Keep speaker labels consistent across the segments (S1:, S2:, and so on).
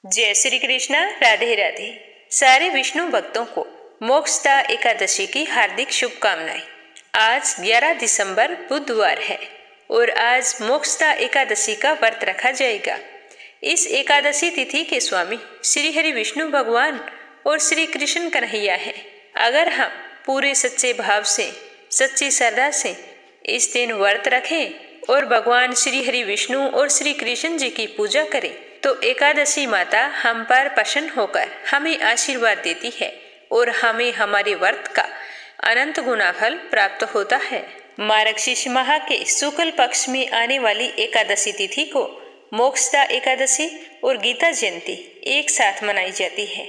S1: जय श्री कृष्णा। राधे राधे। सारे विष्णु भक्तों को मोक्षदा एकादशी की हार्दिक शुभकामनाएं। आज 11 दिसंबर बुधवार है और आज मोक्षदा एकादशी का व्रत रखा जाएगा। इस एकादशी तिथि के स्वामी श्री हरि विष्णु भगवान और श्री कृष्ण कन्हैया हैं। अगर हम पूरे सच्चे भाव से, सच्ची श्रद्धा से इस दिन व्रत रखें और भगवान श्री हरि विष्णु और श्री कृष्ण जी की पूजा करें तो एकादशी माता हम पर प्रसन्न होकर हमें आशीर्वाद देती है और हमें हमारे व्रत का अनंत गुना फल प्राप्त होता है। मार्गशीर्ष माह के शुक्ल पक्ष में आने वाली एकादशी तिथि को मोक्षदा एकादशी और गीता जयंती एक साथ मनाई जाती है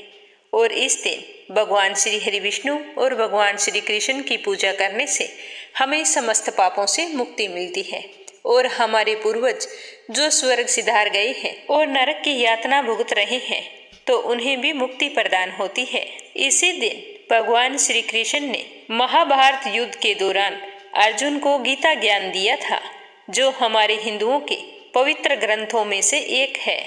S1: और इस दिन भगवान श्री हरि विष्णु और भगवान श्री कृष्ण की पूजा करने से हमें समस्त पापों से मुक्ति मिलती है और हमारे पूर्वज जो स्वर्ग सिधार गए हैं और नरक की यातना भुगत रहे हैं तो उन्हें भी मुक्ति प्रदान होती है। इसी दिन भगवान श्री कृष्ण ने महाभारत युद्ध के दौरान अर्जुन को गीता ज्ञान दिया था, जो हमारे हिंदुओं के पवित्र ग्रंथों में से एक है।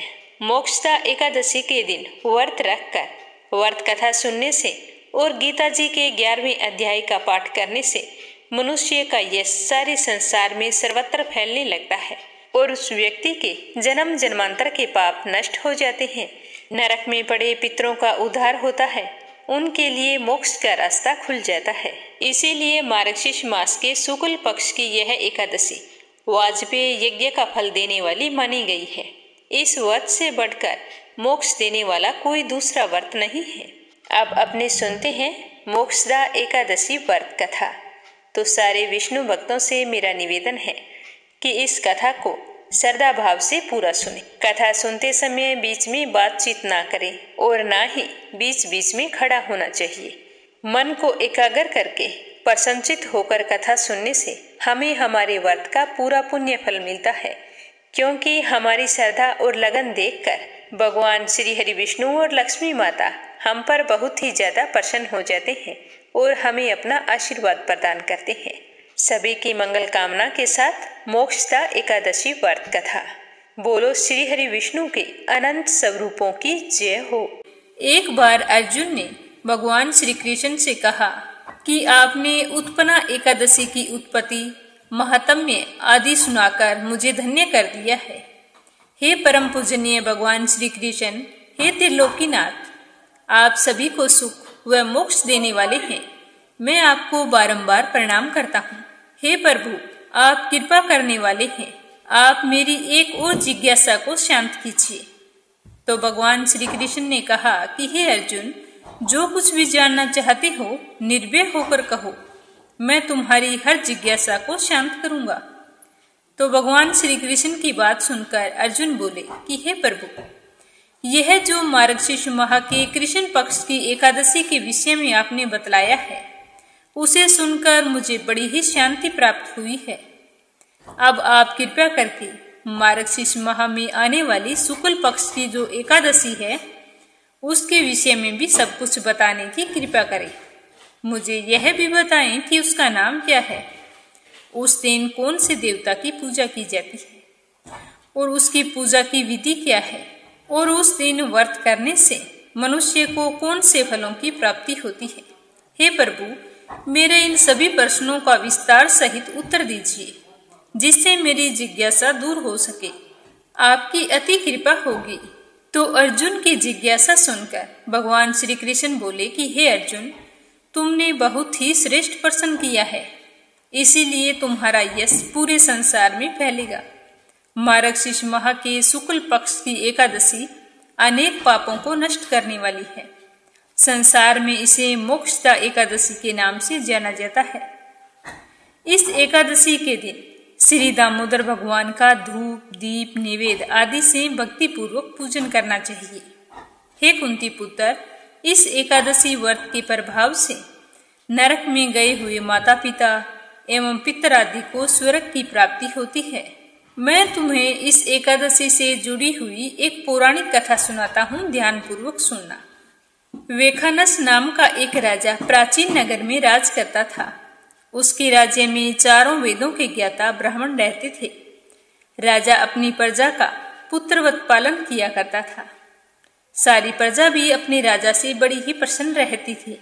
S1: मोक्षदा एकादशी के दिन व्रत रखकर व्रत कथा सुनने से और गीता जी के 11वें अध्याय का पाठ करने से मनुष्य का यश सारे संसार में सर्वत्र फैलने लगता है और उस व्यक्ति के जन्म जन्मांतर के पाप नष्ट हो जाते हैं। नरक में पड़े पितरों का उद्धार होता है, उनके लिए मोक्ष का रास्ता खुल जाता है। इसीलिए मार्गशीर्ष मास के शुक्ल पक्ष की यह एकादशी वाजपेय यज्ञ का फल देने वाली मानी गई है। इस व्रत से बढ़कर मोक्ष देने वाला कोई दूसरा व्रत नहीं है। अब अपने सुनते हैं मोक्षदा एकादशी व्रत कथा। तो सारे विष्णु भक्तों से मेरा निवेदन है कि इस कथा को श्रद्धा भाव से पूरा सुने। कथा सुनते समय बीच में बातचीत ना करें और ना ही बीच बीच में खड़ा होना चाहिए। मन को एकाग्र करके प्रसन्नचित होकर कथा सुनने से हमें हमारे व्रत का पूरा पुण्य फल मिलता है, क्योंकि हमारी श्रद्धा और लगन देखकर भगवान श्री हरि विष्णु और लक्ष्मी माता हम पर बहुत ही ज्यादा प्रसन्न हो जाते हैं और हमें अपना आशीर्वाद प्रदान करते हैं। सभी की मंगल कामना के साथ मोक्षदा एकादशी व्रत कथा। बोलो श्री हरि विष्णु के अनंत स्वरूपों की जय हो।
S2: एक बार अर्जुन ने भगवान श्री कृष्ण से कहा कि आपने उत्पन्ना एकादशी की उत्पत्ति, महात्म्य आदि सुनाकर मुझे धन्य कर दिया है। हे परम पूजनीय भगवान श्री कृष्ण, हे त्रिलोकीनाथ, आप सभी को सुख व मोक्ष देने वाले हैं। मैं आपको बारंबार प्रणाम करता हूँ। हे प्रभु, आप कृपा करने वाले हैं। आप मेरी एक और जिज्ञासा को शांत कीजिए। तो भगवान श्री कृष्ण ने कहा कि हे अर्जुन, जो कुछ भी जानना चाहते हो निर्भय होकर कहो, मैं तुम्हारी हर जिज्ञासा को शांत करूंगा। तो भगवान श्री कृष्ण की बात सुनकर अर्जुन बोले कि हे प्रभु, यह जो मार्गशीर्ष माह के कृष्ण पक्ष की एकादशी के विषय में आपने बतलाया है, उसे सुनकर मुझे बड़ी ही शांति प्राप्त हुई है। अब आप कृपया करके मार्गशीर्ष माह में आने वाली शुक्ल पक्ष की जो एकादशी है, उसके विषय में भी सब कुछ बताने की कृपा करें। मुझे यह भी बताएं कि उसका नाम क्या है, उस दिन कौन से देवता की पूजा की जाती है और उसकी पूजा की विधि क्या है, और उस दिन व्रत करने से मनुष्य को कौन से फलों की प्राप्ति होती है। हे प्रभु, मेरे इन सभी प्रश्नों का विस्तार सहित उत्तर दीजिए, जिससे मेरी जिज्ञासा दूर हो सके। आपकी अति कृपा होगी। तो अर्जुन की जिज्ञासा सुनकर भगवान श्री कृष्ण बोले कि हे अर्जुन, तुमने बहुत ही श्रेष्ठ प्रश्न किया है, इसीलिए तुम्हारा यश पूरे संसार में फैलेगा। मार्गशीर्ष माह के शुक्ल पक्ष की एकादशी अनेक पापों को नष्ट करने वाली है। संसार में इसे मोक्षदा एकादशी के नाम से जाना जाता है। इस एकादशी के दिन श्री दामोदर भगवान का धूप, दीप, नैवेद्य आदि से भक्ति पूर्वक पूजन करना चाहिए। हे कुंती पुत्र, इस एकादशी व्रत के प्रभाव से नरक में गए हुए माता पिता एवं पितर आदि को स्वर्ग की प्राप्ति होती है। मैं तुम्हें इस एकादशी से जुड़ी हुई एक पौराणिक कथा सुनाता हूँ, ध्यान पूर्वक सुनना। वेखानस नाम का एक राजा प्राचीन नगर में राज करता था। उसके राज्य में चारों वेदों के ज्ञाता ब्राह्मण रहते थे। राजा अपनी प्रजा का पुत्रवत पालन किया करता था। सारी प्रजा भी अपने राजा से बड़ी ही प्रसन्न रहती थी।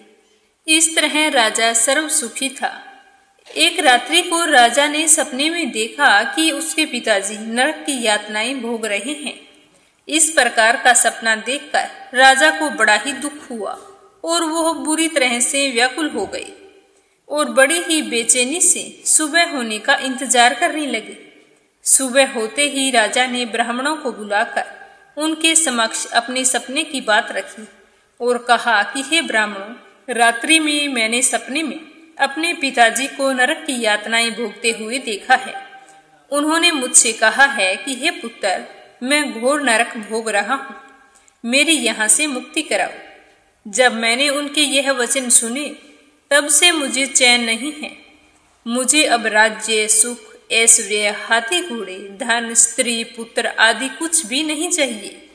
S2: इस तरह राजा सर्व सुखी था। एक रात्रि को राजा ने सपने में देखा कि उसके पिताजी नरक की यातनाएं भोग रहे हैं। इस प्रकार का सपना देखकर राजा को बड़ा ही दुख हुआ और वह बुरी तरह से व्याकुल हो गए और बड़ी ही बेचैनी से सुबह होने का इंतजार करने लगे। सुबह होते ही राजा ने ब्राह्मणों को बुलाकर उनके समक्ष अपने सपने की बात रखी और कहा कि हे ब्राह्मणों, रात्रि में मैंने सपने में अपने पिताजी को नरक की यातनाएं भोगते हुए देखा है। उन्होंने मुझसे कहा है कि हे पुत्र, मैं घोर नरक भोग रहा हूँ, मेरी यहाँ से मुक्ति कराओ। जब मैंने उनके यह वचन सुने तब से मुझे चैन नहीं है। मुझे अब राज्य, सुख, ऐश्वर्य, हाथी घोड़े, धन, स्त्री, पुत्र आदि कुछ भी नहीं चाहिए।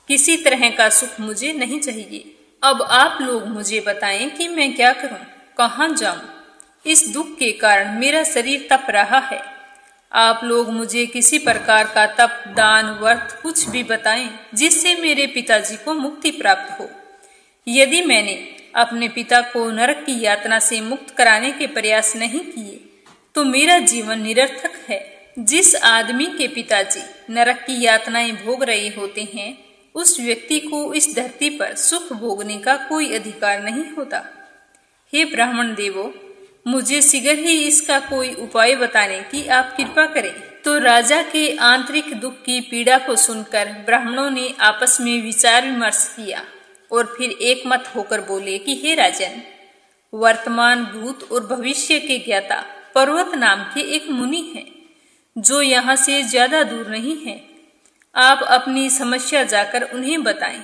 S2: किसी तरह का सुख मुझे नहीं चाहिए। अब आप लोग मुझे बताएं कि मैं क्या करूं, कहाँ जाऊं? इस दुख के कारण मेरा शरीर तप रहा है। आप लोग मुझे किसी प्रकार का तप, दान, व्रत कुछ भी बताएं जिससे मेरे पिताजी को मुक्ति प्राप्त हो। यदि मैंने अपने पिता को नरक की यातना से मुक्त कराने के प्रयास नहीं किए तो मेरा जीवन निरर्थक है। जिस आदमी के पिताजी नरक की यातनाएं भोग रहे होते हैं, उस व्यक्ति को इस धरती पर सुख भोगने का कोई अधिकार नहीं होता। हे ब्राह्मण देवो, मुझे शीघ्र ही इसका कोई उपाय बताने की आप कृपा करें। तो राजा के आंतरिक दुख की पीड़ा को सुनकर ब्राह्मणों ने आपस में विचार विमर्श किया और फिर एक मत होकर बोले कि हे राजन, वर्तमान, भूत और भविष्य के ज्ञाता पर्वत नाम के एक मुनि हैं जो यहाँ से ज्यादा दूर नहीं है। आप अपनी समस्या जाकर उन्हें बताएं,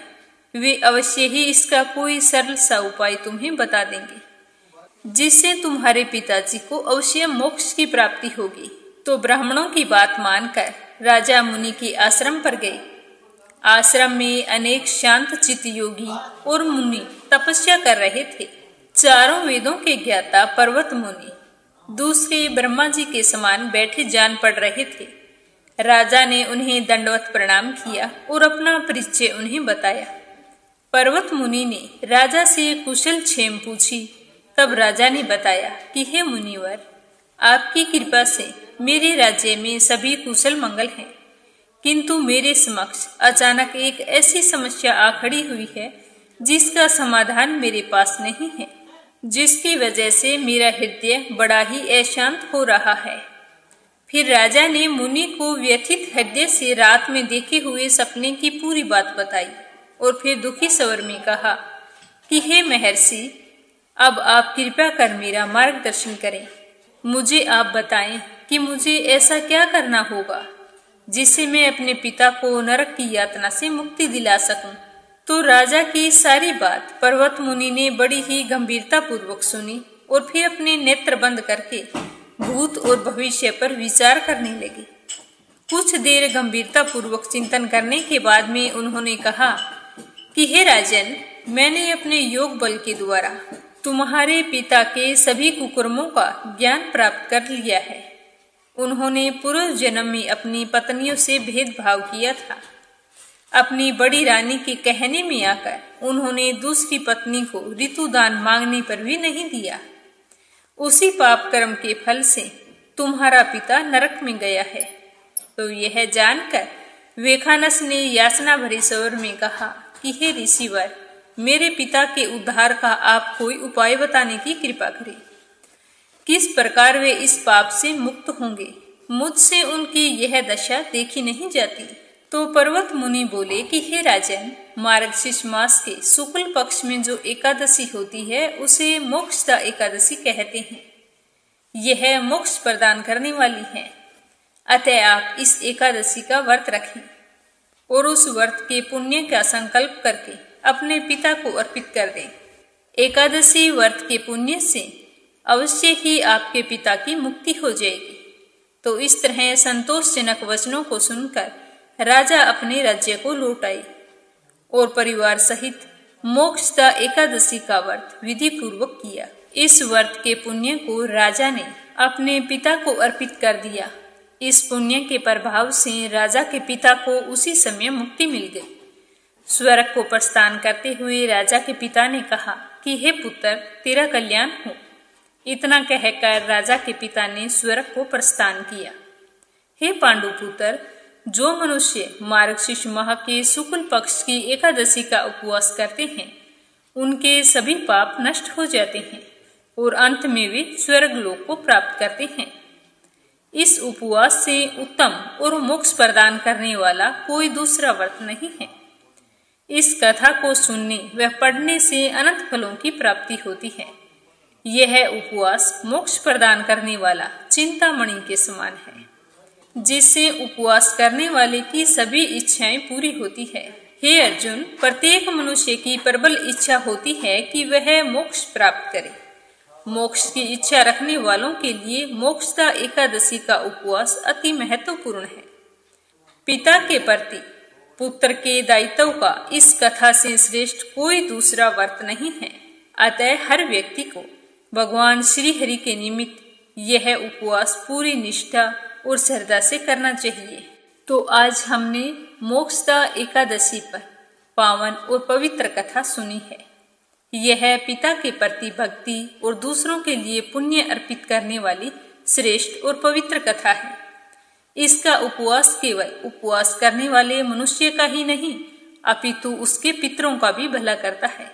S2: वे अवश्य ही इसका कोई सरल सा उपाय तुम्हें बता देंगे जिससे तुम्हारे पिताजी को अवश्य मोक्ष की प्राप्ति होगी। तो ब्राह्मणों की बात मानकर राजा मुनि के आश्रम पर गए। आश्रम में अनेक शांत चित्त योगी और मुनि तपस्या कर रहे थे। चारों वेदों के ज्ञाता पर्वत मुनि दूसरे ब्रह्मा जी के समान बैठे जान पड़ रहे थे। राजा ने उन्हें दंडवत प्रणाम किया और अपना परिचय उन्हें बताया। पर्वत मुनि ने राजा से कुशल क्षेम पूछी। तब राजा ने बताया कि हे मुनिवर, आपकी कृपा से मेरे राज्य में सभी कुशल मंगल हैं, किंतु मेरे समक्ष अचानक एक ऐसी समस्या आ खड़ी हुई है जिसका समाधान मेरे पास नहीं है, जिसकी वजह से मेरा हृदय बड़ा ही अशांत हो रहा है। फिर राजा ने मुनि को व्यथित हृदय से रात में देखे हुए सपने की पूरी बात बताई और फिर दुखी स्वर में कहा कि हे महर्षि, अब आप कृपया कर मेरा मार्गदर्शन करें। मुझे आप बताएं कि मुझे ऐसा क्या करना होगा जिससे मैं अपने पिता को नरक की यातना से मुक्ति दिला सकूं। तो राजा की सारी बात पर्वत मुनि ने बड़ी ही गंभीरता पूर्वक सुनी और फिर अपने नेत्र बंद करके भूत और भविष्य पर विचार करने लगे। कुछ देर गंभीरता पूर्वक चिंतन करने के बाद में उन्होंने कहा कि हे राजन, मैंने अपने योग बल के द्वारा तुम्हारे पिता के सभी कुकर्मों का ज्ञान प्राप्त कर लिया है। उन्होंने पूर्व जन्म में अपनी पत्नियों से भेदभाव किया था। अपनी बड़ी रानी के कहने में आकर उन्होंने दूसरी पत्नी को ऋतुदान मांगने पर भी नहीं दिया। उसी पाप कर्म के फल से तुम्हारा पिता नरक में गया है। तो यह जानकर वेखानस ने याचना भरे स्वर में कहा कि हे ऋषिवर, मेरे पिता के उद्धार का आप कोई उपाय बताने की कृपा करें। किस प्रकार वे इस पाप से मुक्त होंगे? मुझसे उनकी यह दशा देखी नहीं जाती। तो पर्वत मुनि बोले कि हे राजन, मार्गशीर्ष मास के शुक्ल पक्ष में जो एकादशी होती है उसे मोक्षदा एकादशी कहते हैं। यह मोक्ष प्रदान करने वाली है। अतः आप इस एकादशी का व्रत रखें और उस व्रत के पुण्य का संकल्प करके अपने पिता को अर्पित कर दें। एकादशी व्रत के पुण्य से अवश्य ही आपके पिता की मुक्ति हो जाएगी। तो इस तरह संतोषजनक वचनों को सुनकर राजा अपने राज्य को लौट आए और परिवार सहित मोक्षदा एकादशी का व्रत विधि पूर्वक किया। इस व्रत के पुण्य को राजा ने अपने पिता को अर्पित कर दिया। इस पुण्य के प्रभाव से राजा के पिता को उसी समय मुक्ति मिल गई। स्वर्ग को प्रस्थान करते हुए राजा के पिता ने कहा कि हे पुत्र, तेरा कल्याण हो। इतना कहकर राजा के पिता ने स्वर्ग को प्रस्थान किया। हे पांडु पुत्र, जो मनुष्य मार्गशीर्ष माह के शुक्ल पक्ष की एकादशी का उपवास करते हैं, उनके सभी पाप नष्ट हो जाते हैं और अंत में वे स्वर्ग लोक को प्राप्त करते हैं। इस उपवास से उत्तम और मोक्ष प्रदान करने वाला कोई दूसरा व्रत नहीं है। इस कथा को सुनने व पढ़ने से अनंत फलों की प्राप्ति होती है। यह उपवास मोक्ष प्रदान करने वाला चिंतामणि के समान है, जिससे उपवास करने वाले की सभी इच्छाएं पूरी होती है। हे अर्जुन, प्रत्येक मनुष्य की प्रबल इच्छा होती है कि वह मोक्ष प्राप्त करे। मोक्ष की इच्छा रखने वालों के लिए मोक्षदा एकादशी का उपवास अति महत्वपूर्ण है। पिता के प्रति पुत्र के दायित्व का इस कथा से श्रेष्ठ कोई दूसरा व्रत नहीं है। अतः हर व्यक्ति को भगवान श्री हरि के निमित्त यह उपवास पूरी निष्ठा और श्रद्धा से करना चाहिए। तो आज हमने मोक्षदा एकादशी पर पावन और पवित्र कथा सुनी है। यह पिता के प्रति भक्ति और दूसरों के लिए पुण्य अर्पित करने वाली श्रेष्ठ और पवित्र कथा है। इसका उपवास केवल उपवास करने वाले मनुष्य का ही नहीं, अपितु उसके पितरों का भी भला करता है।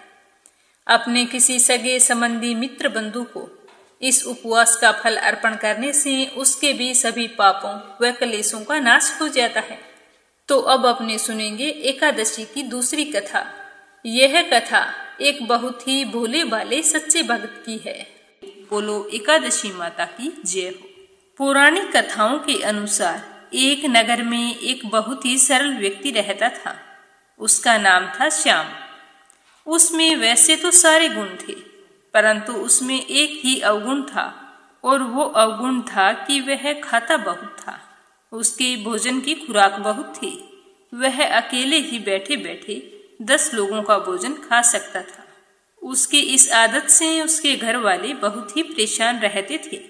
S2: अपने किसी सगे संबंधी मित्र बंधु को इस उपवास का फल अर्पण करने से उसके भी सभी पापों व क्लेशों का नाश हो जाता है। तो अब अपने सुनेंगे एकादशी की दूसरी कथा। यह कथा एक बहुत ही भोले भाले सच्चे भक्त की है। बोलो एकादशी माता की जय हो। पौराणिक कथाओं के अनुसार एक नगर में एक बहुत ही सरल व्यक्ति रहता था। उसका नाम था श्याम। उसमें वैसे तो सारे गुण थे, परंतु उसमें एक ही अवगुण था, और वो अवगुण था कि वह खाता बहुत था। उसके भोजन की खुराक बहुत थी। वह अकेले ही बैठे बैठे 10 लोगों का भोजन खा सकता था। उसकी इस आदत से उसके घर वाले बहुत ही परेशान रहते थे।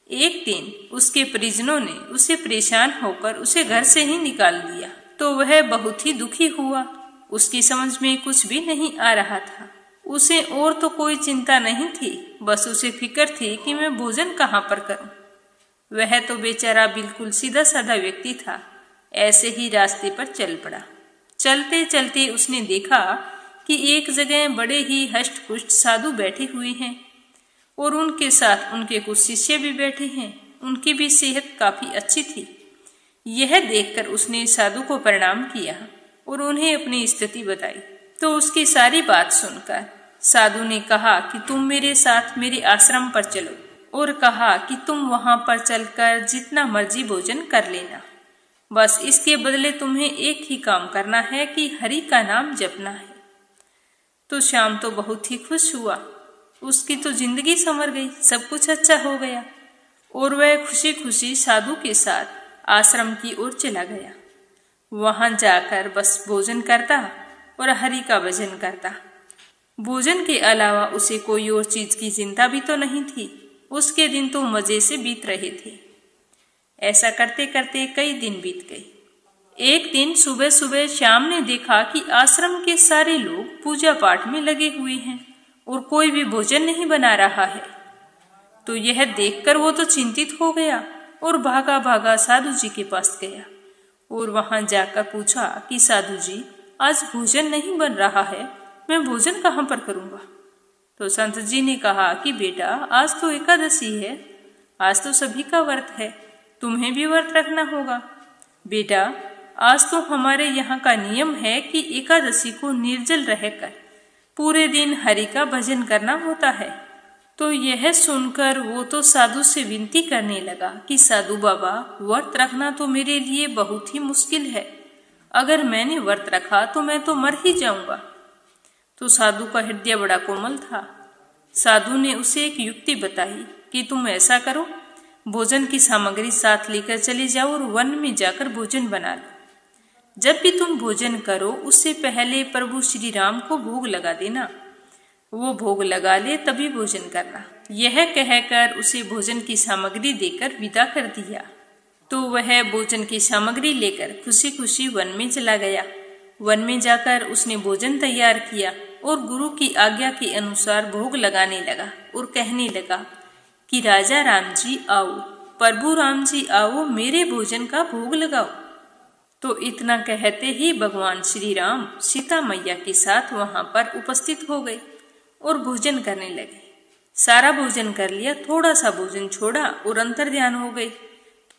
S2: एक दिन उसके परिजनों ने उसे परेशान होकर उसे घर से ही निकाल दिया, तो वह बहुत ही दुखी हुआ। उसकी समझ में कुछ भी नहीं आ रहा था। उसे और तो कोई चिंता नहीं थी, बस उसे फिक्र थी कि मैं भोजन कहाँ पर करूं। वह तो बेचारा बिल्कुल सीधा साधा व्यक्ति था। ऐसे ही रास्ते पर चल पड़ा। चलते चलते उसने देखा कि एक जगह बड़े ही हष्ट पुष्ट साधु बैठे हुए हैं और उनके साथ उनके कुछ शिष्य भी बैठे हैं। उनकी भी सेहत काफी अच्छी थी। यह देखकर उसने साधु को प्रणाम किया और उन्हें अपनी स्थिति बताई। तो उसकी सारी बात सुनकर साधु ने कहा कि तुम मेरे साथ मेरे आश्रम पर चलो, और कहा कि तुम वहां पर चलकर जितना मर्जी भोजन कर लेना। बस इसके बदले तुम्हें एक ही काम करना है कि हरि का नाम जपना है। तो श्याम तो बहुत ही खुश हुआ। उसकी तो जिंदगी संवर गई, सब कुछ अच्छा हो गया, और वह खुशी खुशी साधु के साथ आश्रम की ओर चला गया। वहां जाकर बस भोजन करता और हरि का भजन करता। भोजन के अलावा उसे कोई और चीज की चिंता भी तो नहीं थी। उसके दिन तो मजे से बीत रहे थे। ऐसा करते करते कई दिन बीत गए। एक दिन सुबह सुबह श्याम ने देखा कि आश्रम के सारे लोग पूजा पाठ में लगे हुए हैं और कोई भी भोजन नहीं बना रहा है। तो यह देखकर वो तो चिंतित हो गया और भागा भागा साधु जी के पास गया और वहां जाकर पूछा कि साधु जी, आज भोजन नहीं बन रहा है, मैं भोजन कहाँ पर करूंगा। तो संत जी ने कहा कि बेटा, आज तो एकादशी है, आज तो सभी का व्रत है, तुम्हें भी व्रत रखना होगा। बेटा, आज तो हमारे यहाँ का नियम है कि एकादशी को निर्जल रहकर पूरे दिन हरि का भजन करना होता है। तो यह सुनकर वो तो साधु से विनती करने लगा कि साधु बाबा, व्रत रखना तो मेरे लिए बहुत ही मुश्किल है। अगर मैंने व्रत रखा तो मैं तो मर ही जाऊंगा। तो साधु का हृदय बड़ा कोमल था। साधु ने उसे एक युक्ति बताई कि तुम ऐसा करो, भोजन की सामग्री साथ लेकर चले जाओ और वन में जाकर भोजन बना लो। जब भी तुम भोजन करो उससे पहले प्रभु श्री राम को भोग लगा देना। वो भोग लगा ले तभी भोजन करना। यह कहकर उसे भोजन की सामग्री देकर विदा कर दिया। तो वह भोजन की सामग्री लेकर खुशी खुशी वन में चला गया। वन में जाकर उसने भोजन तैयार किया और गुरु की आज्ञा के अनुसार भोग लगाने लगा और कहने लगा कि राजा राम जी आओ, प्रभु राम जी आओ, मेरे भोजन का भोग लगाओ। तो इतना कहते ही भगवान श्री राम सीता मैया के साथ वहां पर उपस्थित हो गए और भोजन करने लगे। सारा भोजन कर लिया, थोड़ा सा भोजन छोड़ा और अंतर ध्यान हो गए।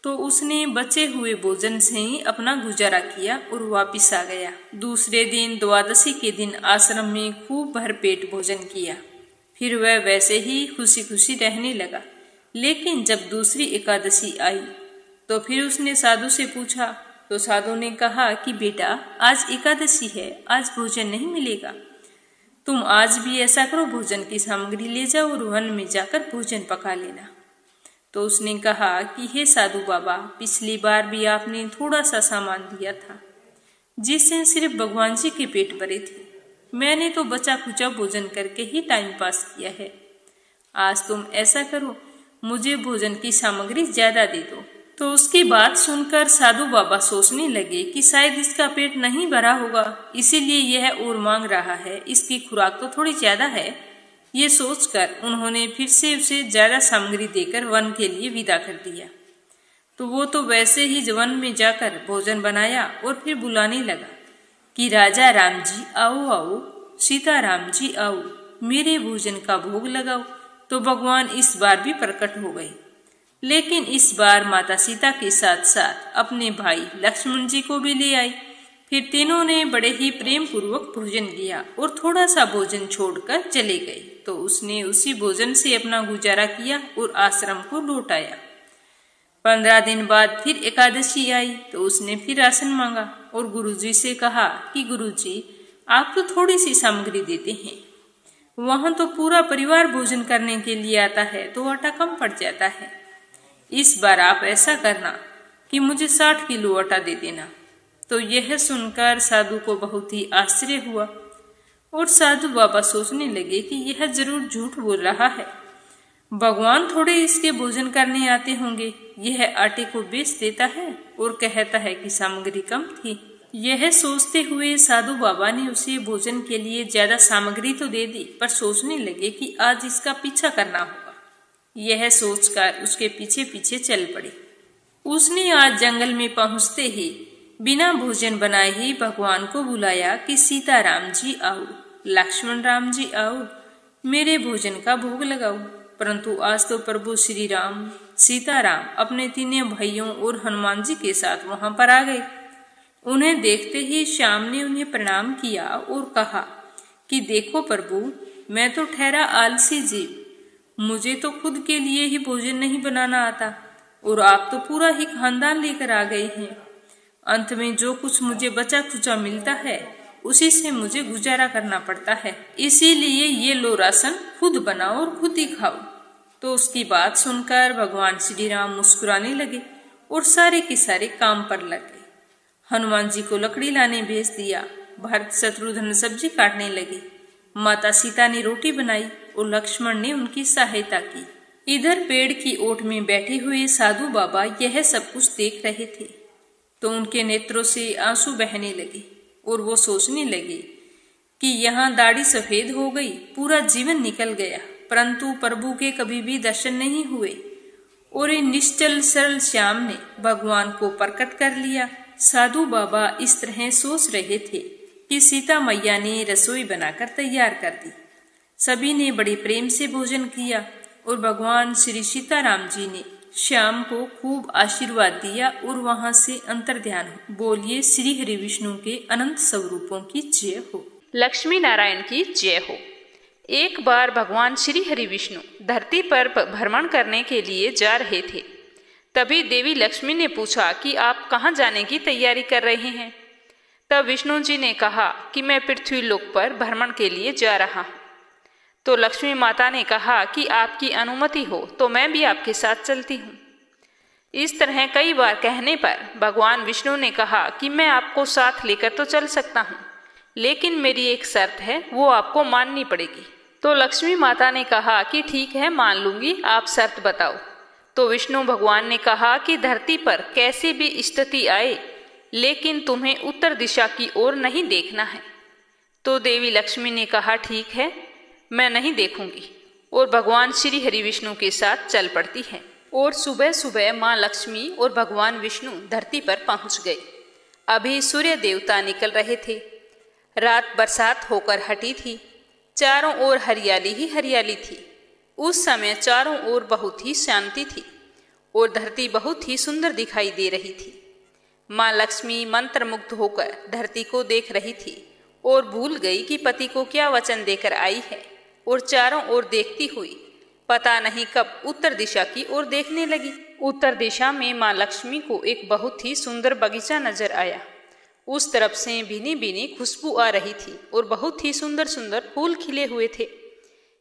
S2: तो उसने बचे हुए भोजन से ही अपना गुजारा किया और वापिस आ गया। दूसरे दिन द्वादशी के दिन आश्रम में खूब भरपेट भोजन किया। फिर वह वैसे ही खुशी खुशी रहने लगा। लेकिन जब दूसरी एकादशी आई तो फिर उसने साधु से पूछा, तो साधु ने कहा कि बेटा आज एकादशी है, आज भोजन नहीं मिलेगा। तुम आज भी ऐसा करो, भोजन की सामग्री ले जाओ और वन में जाकर भोजन पका लेना। तो उसने कहा कि हे साधु बाबा, पिछली बार भी आपने थोड़ा सा सामान दिया था जिससे सिर्फ भगवान जी के पेट भरे थे। मैंने तो बचा खुचा भोजन करके ही टाइम पास किया है। आज तुम ऐसा करो, मुझे भोजन की सामग्री ज्यादा दे दो। तो उसकी बात सुनकर साधु बाबा सोचने लगे कि शायद इसका पेट नहीं भरा होगा, इसीलिए यह और मांग रहा है, इसकी खुराक तो थोड़ी ज्यादा है। ये सोचकर उन्होंने फिर से उसे ज्यादा सामग्री देकर वन के लिए विदा कर दिया। तो वो तो वैसे ही वन में जाकर भोजन बनाया और फिर बुलाने लगा कि राजा राम जी आओ आओ, सीता राम जी आओ, मेरे भोजन का भोग लगाओ। तो भगवान इस बार भी प्रकट हो गए, लेकिन इस बार माता सीता के साथ साथ अपने भाई लक्ष्मण जी को भी ले आई। फिर तीनों ने बड़े ही प्रेम पूर्वक भोजन किया और थोड़ा सा भोजन छोड़कर चले गए। तो उसने उसी भोजन से अपना गुजारा किया और आश्रम को लौट आया। 15 दिन बाद फिर एकादशी आई तो उसने फिर राशन मांगा और गुरुजी से कहा कि गुरुजी आप तो थोड़ी सी सामग्री देते हैं, वहां तो पूरा परिवार भोजन करने के लिए आता है तो आटा कम पड़ जाता है। इस बार आप ऐसा करना कि मुझे 60 किलो आटा दे देना। तो यह सुनकर साधु को बहुत ही आश्चर्य हुआ और साधु बाबा सोचने लगे कि यह जरूर झूठ बोल रहा है। भगवान थोड़े इसके भोजन करने आते होंगे, यह आटे को बेच देता है और कहता है कि सामग्री कम थी। यह सोचते हुए साधु बाबा ने उसे भोजन के लिए ज्यादा सामग्री तो दे दी, पर सोचने लगे कि आज इसका पीछा करना होगा। यह सोचकर उसके पीछे पीछे चल पड़े। उसने आज जंगल में पहुंचते ही बिना भोजन बनाए ही भगवान को बुलाया कि सीता राम जी आओ, लक्ष्मण राम जी आओ, मेरे भोजन का भोग लगाओ। परंतु आज तो प्रभु श्री राम, सीता राम अपने तीनों भाइयों और हनुमान जी के साथ वहां पर आ गए। उन्हें देखते ही श्याम ने उन्हें प्रणाम किया और कहा कि देखो प्रभु, मैं तो ठहरा आलसी जीव, मुझे तो खुद के लिए ही भोजन नहीं बनाना आता और आप तो पूरा ही खानदान लेकर आ गए हैं। अंत में जो कुछ मुझे बचा खुचा मिलता है उसी से मुझे गुजारा करना पड़ता है, इसीलिए ये लो राशन खुद बनाओ और खुद ही खाओ। तो उसकी बात सुनकर भगवान श्री राम मुस्कुराने लगे और सारे के सारे काम पर लग गए। हनुमान जी को लकड़ी लाने भेज दिया, भरत शत्रुघ्न सब्जी काटने लगे, माता सीता ने रोटी बनाई और लक्ष्मण ने उनकी सहायता की। इधर पेड़ की ओट में बैठे हुए साधु बाबा यह सब कुछ देख रहे थे तो उनके नेत्रों से आंसू बहने लगे और वो सोचने लगे कि यहाँ दाढ़ी सफेद हो गई, पूरा जीवन निकल गया, परंतु प्रभु के कभी भी दर्शन नहीं हुए। और इन निश्चल सरल श्याम ने भगवान को प्रकट कर लिया। साधु बाबा इस तरह सोच रहे थे कि सीता मैया ने रसोई बनाकर तैयार कर दी। सभी ने बड़े प्रेम से भोजन किया और भगवान श्री सीताराम जी ने श्याम को खूब आशीर्वाद दिया और वहां से अंतर ध्यान हो। बोलिए श्री हरि विष्णु के अनंत स्वरूपों की जय हो।
S1: लक्ष्मी नारायण की जय हो। एक बार भगवान श्री हरि विष्णु धरती पर भ्रमण करने के लिए जा रहे थे। तभी देवी लक्ष्मी ने पूछा कि आप कहाँ जाने की तैयारी कर रहे हैं। तब विष्णु जी ने कहा कि मैं पृथ्वी लोक पर भ्रमण के लिए जा रहा हूँ। तो लक्ष्मी माता ने कहा कि आपकी अनुमति हो तो मैं भी आपके साथ चलती हूँ। इस तरह कई बार कहने पर भगवान विष्णु ने कहा कि मैं आपको साथ लेकर तो चल सकता हूँ, लेकिन मेरी एक शर्त है, वो आपको माननी पड़ेगी। तो लक्ष्मी माता ने कहा कि ठीक है, मान लूंगी, आप शर्त बताओ। तो विष्णु भगवान ने कहा कि धरती पर कैसी भी स्थिति आए,
S2: लेकिन तुम्हें उत्तर दिशा की ओर नहीं देखना है। तो देवी लक्ष्मी ने कहा, ठीक है, मैं नहीं देखूंगी, और भगवान श्री हरि विष्णु के साथ चल पड़ती है। और सुबह सुबह माँ लक्ष्मी और भगवान विष्णु धरती पर पहुंच गए। अभी सूर्य देवता निकल रहे थे। रात बरसात होकर हटी थी। चारों ओर हरियाली ही हरियाली थी। उस समय चारों ओर बहुत ही शांति थी और धरती बहुत ही सुंदर दिखाई दे रही थी। माँ लक्ष्मी मंत्रमुग्ध होकर धरती को देख रही थी और भूल गई कि पति को क्या वचन देकर आई है, और चारों ओर देखती हुई पता नहीं कब उत्तर दिशा की ओर देखने लगी। उत्तर दिशा में माँ लक्ष्मी को एक बहुत ही सुंदर बगीचा नजर आया। उस तरफ से भीनी भीनी खुशबू आ रही थी और बहुत ही सुंदर सुंदर फूल खिले हुए थे।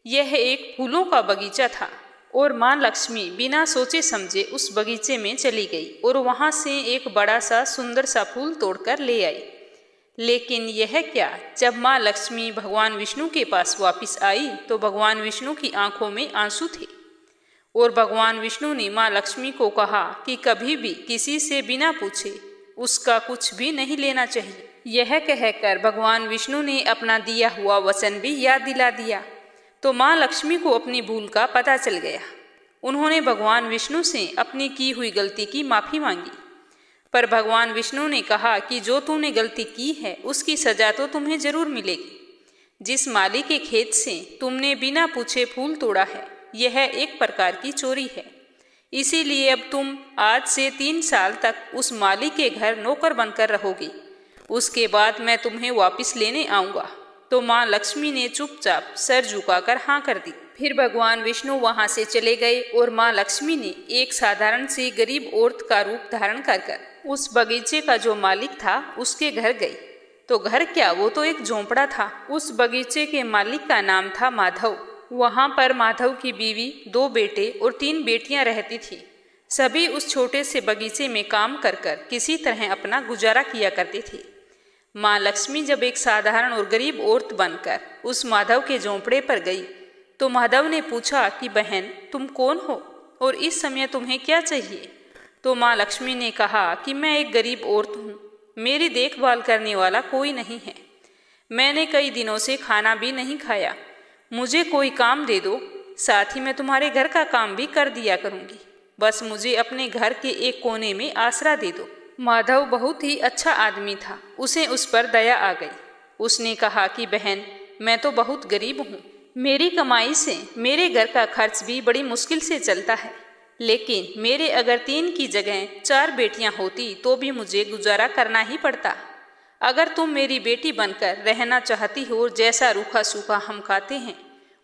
S2: यह एक फूलों का बगीचा था और माँ लक्ष्मी बिना सोचे समझे उस बगीचे में चली गई और वहां से एक बड़ा सा सुंदर सा फूल तोड़कर ले आई। लेकिन यह क्या, जब माँ लक्ष्मी भगवान विष्णु के पास वापस आई तो भगवान विष्णु की आंखों में आंसू थे और भगवान विष्णु ने माँ लक्ष्मी को कहा कि कभी भी किसी से बिना पूछे उसका कुछ भी नहीं लेना चाहिए। यह कहकर भगवान विष्णु ने अपना दिया हुआ वचन भी याद दिला दिया। तो माँ लक्ष्मी को अपनी भूल का पता चल गया। उन्होंने भगवान विष्णु से अपनी की हुई गलती की माफ़ी मांगी, पर भगवान विष्णु ने कहा कि जो तूने गलती की है उसकी सजा तो तुम्हें जरूर मिलेगी। जिस माली के खेत से तुमने बिना पूछे फूल तोड़ा है, यह एक प्रकार की चोरी है। इसीलिए अब तुम आज से 3 साल तक उस माली के घर नौकर बनकर रहोगी। उसके बाद मैं तुम्हें वापस लेने आऊँगा। तो माँ लक्ष्मी ने चुपचाप सर झुकाकर हाँ कर दी। फिर भगवान विष्णु वहां से चले गए और माँ लक्ष्मी ने एक साधारण सी गरीब औरत का रूप धारण कर उस बगीचे का जो मालिक था उसके घर गई। तो घर क्या, वो तो एक झोंपड़ा था। उस बगीचे के मालिक का नाम था माधव। वहां पर माधव की बीवी, 2 बेटे और 3 बेटियां रहती थी। सभी उस छोटे से बगीचे में काम कर किसी तरह अपना गुजारा किया करती थी। माँ लक्ष्मी जब एक साधारण और गरीब औरत बनकर उस माधव के झोंपड़े पर गई तो माधव ने पूछा कि बहन, तुम कौन हो और इस समय तुम्हें क्या चाहिए? तो माँ लक्ष्मी ने कहा कि मैं एक गरीब औरत हूँ, मेरी देखभाल करने वाला कोई नहीं है। मैंने कई दिनों से खाना भी नहीं खाया। मुझे कोई काम दे दो, साथ ही मैं तुम्हारे घर का काम भी कर दिया करूँगी। बस मुझे अपने घर के एक कोने में आसरा दे दो। माधव बहुत ही अच्छा आदमी था। उसे उस पर दया आ गई। उसने कहा कि बहन, मैं तो बहुत गरीब हूँ। मेरी कमाई से मेरे घर का खर्च भी बड़ी मुश्किल से चलता है, लेकिन मेरे अगर 3 की जगह 4 बेटियां होती तो भी मुझे गुजारा करना ही पड़ता। अगर तुम मेरी बेटी बनकर रहना चाहती हो, जैसा रूखा सूखा हम खाते हैं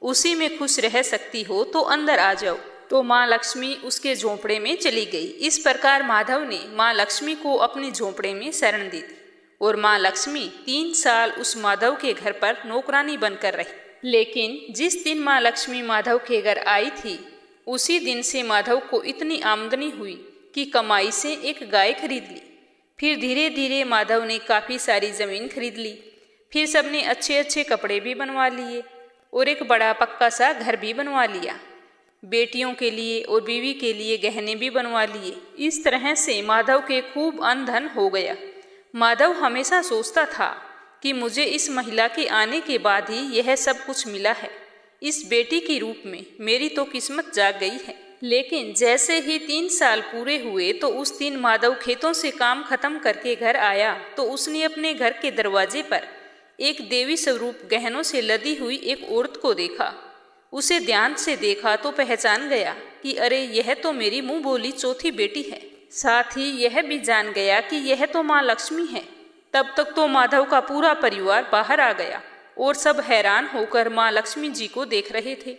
S2: उसी में खुश रह सकती हो, तो अंदर आ जाओ। तो माँ लक्ष्मी उसके झोंपड़े में चली गई। इस प्रकार माधव ने माँ लक्ष्मी को अपने झोंपड़े में शरण दी थी और माँ लक्ष्मी 3 साल उस माधव के घर पर नौकरानी बनकर रही। लेकिन जिस दिन माँ लक्ष्मी माधव के घर आई थी उसी दिन से माधव को इतनी आमदनी हुई कि कमाई से एक गाय खरीद ली। फिर धीरे धीरे माधव ने काफ़ी सारी ज़मीन खरीद ली। फिर सबने अच्छे अच्छे कपड़े भी बनवा लिए और एक बड़ा पक्का सा घर भी बनवा लिया। बेटियों के लिए और बीवी के लिए गहने भी बनवा लिए। इस तरह से माधव के खूब अन्न धन हो गया। माधव हमेशा सोचता था कि मुझे इस महिला के आने के बाद ही यह सब कुछ मिला है। इस बेटी के रूप में मेरी तो किस्मत जाग गई है। लेकिन जैसे ही 3 साल पूरे हुए तो उस दिन माधव खेतों से काम खत्म करके घर आया तो उसने अपने घर के दरवाजे पर एक देवी स्वरूप गहनों से लदी हुई एक औरत को देखा। उसे ध्यान से देखा तो पहचान गया कि अरे, यह तो मेरी मुंह बोली चौथी बेटी है। साथ ही यह भी जान गया कि यह तो माँ लक्ष्मी है। तब तक तो माधव का पूरा परिवार बाहर आ गया और सब हैरान होकर माँ लक्ष्मी जी को देख रहे थे।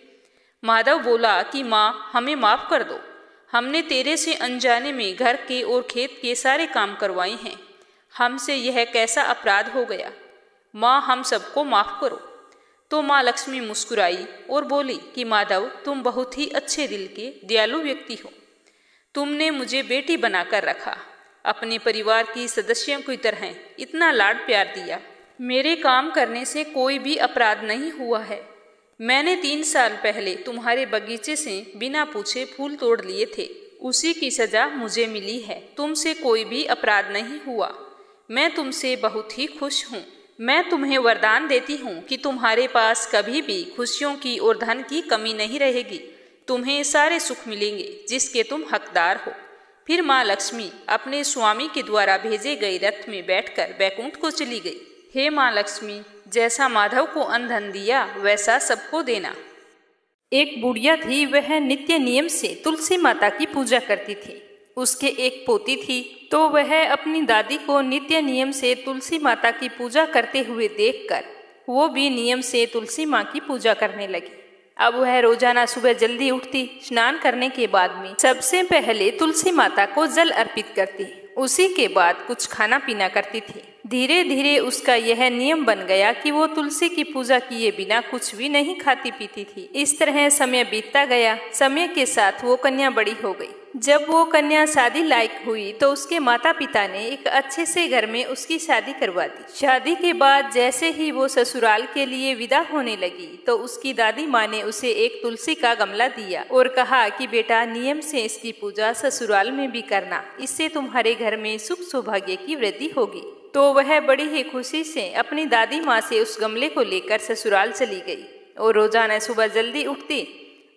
S2: माधव बोला कि माँ, हमें माफ़ कर दो। हमने तेरे से अनजाने में घर के और खेत के सारे काम करवाए हैं। हमसे यह कैसा अपराध हो गया। माँ, हम सबको माफ़ करो। तो माँ लक्ष्मी मुस्कुराई और बोली कि माधव, तुम बहुत ही अच्छे दिल के दयालु व्यक्ति हो। तुमने मुझे बेटी बनाकर रखा, अपने परिवार की सदस्यों की तरह इतना लाड प्यार दिया। मेरे काम करने से कोई भी अपराध नहीं हुआ है। मैंने 3 साल पहले तुम्हारे बगीचे से बिना पूछे फूल तोड़ लिए थे, उसी की सजा मुझे मिली है। तुमसे कोई भी अपराध नहीं हुआ। मैं तुमसे बहुत ही खुश हूँ। मैं तुम्हें वरदान देती हूँ कि तुम्हारे पास कभी भी खुशियों की और धन की कमी नहीं रहेगी। तुम्हें सारे सुख मिलेंगे जिसके तुम हकदार हो। फिर माँ लक्ष्मी अपने स्वामी के द्वारा भेजे गए रथ में बैठकर बैकुंठ को चली गई। हे माँ लक्ष्मी, जैसा माधव को अन्न धन दिया वैसा सबको देना। एक बुढ़िया थी, वह नित्य नियम से तुलसी माता की पूजा करती थी। उसके एक पोती थी, तो वह अपनी दादी को नित्य नियम से तुलसी माता की पूजा करते हुए देखकर वो भी नियम से तुलसी माँ की पूजा करने लगी। अब वह रोजाना सुबह जल्दी उठती, स्नान करने के बाद में सबसे पहले तुलसी माता को जल अर्पित करती, उसी के बाद कुछ खाना पीना करती थी। धीरे धीरे उसका यह नियम बन गया कि वो तुलसी की पूजा किए बिना कुछ भी नहीं खाती पीती थी। इस तरह समय बीतता गया। समय के साथ वो कन्या बड़ी हो गई। जब वो कन्या शादी लायक हुई तो उसके माता पिता ने एक अच्छे से घर में उसकी शादी करवा दी। शादी के बाद जैसे ही वो ससुराल के लिए विदा होने लगी तो उसकी दादी माँ ने उसे एक तुलसी का गमला दिया और कहा कि बेटा, नियम से इसकी पूजा ससुराल में भी करना, इससे तुम्हारे घर में सुख सौभाग्य की वृद्धि होगी। तो वह बड़ी ही खुशी से अपनी दादी माँ से उस गमले को लेकर ससुराल चली गई और रोजाना सुबह जल्दी उठती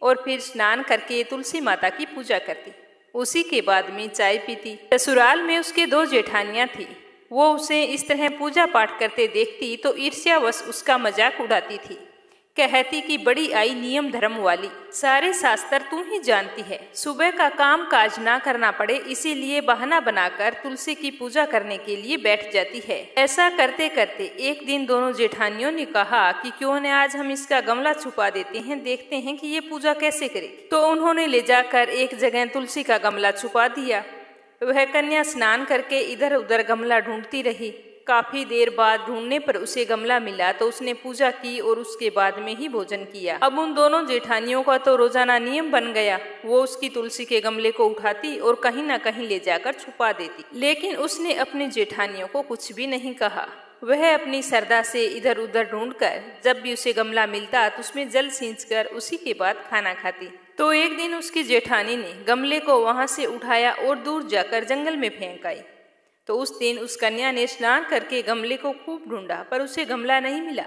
S2: और फिर स्नान करके तुलसी माता की पूजा करती। उसी के बाद में चाय पीती। ससुराल में उसके 2 जेठानियां थी। वो उसे इस तरह पूजा पाठ करते देखती तो ईर्ष्यावश उसका मजाक उड़ाती थी। कहती कि बड़ी आई नियम धर्म वाली, सारे शास्त्र तू ही जानती है। सुबह का काम काज ना करना पड़े इसीलिए बहाना बनाकर तुलसी की पूजा करने के लिए बैठ जाती है। ऐसा करते करते एक दिन दोनों जेठानियों ने कहा कि क्यों न आज हम इसका गमला छुपा देते हैं, देखते हैं कि ये पूजा कैसे करेगी। तो उन्होंने ले जाकर एक जगह तुलसी का गमला छुपा दिया। वह कन्या स्नान करके इधर उधर गमला ढूंढती रही। काफी देर बाद ढूंढने पर उसे गमला मिला तो उसने पूजा की और उसके बाद में ही भोजन किया। अब उन दोनों जेठानियों का तो रोजाना नियम बन गया। वो उसकी तुलसी के गमले को उठाती और कहीं न कहीं ले जाकर छुपा देती, लेकिन उसने अपनी जेठानियों को कुछ भी नहीं कहा। वह अपनी श्रद्धा से इधर उधर ढूंढकर जब भी उसे गमला मिलता तो उसमें जल सींचकर उसी के बाद खाना खाती। तो एक दिन उसकी जेठानी ने गमले को वहां से उठाया और दूर जाकर जंगल में फेंक आई। तो उस दिन उस कन्या ने स्नान करके गमले को खूब ढूंढा पर उसे गमला नहीं मिला।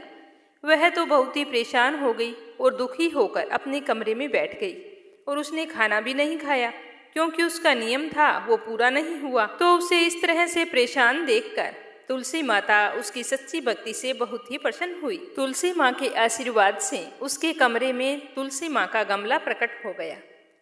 S2: वह तो बहुत ही परेशान हो गई और दुखी होकर अपने कमरे में बैठ गई और उसने खाना भी नहीं खाया क्योंकि उसका नियम था वो पूरा नहीं हुआ। तो उसे इस तरह से परेशान देखकर तुलसी माता उसकी सच्ची भक्ति से बहुत ही प्रसन्न हुई। तुलसी माँ के आशीर्वाद से उसके कमरे में तुलसी माँ का गमला प्रकट हो गया।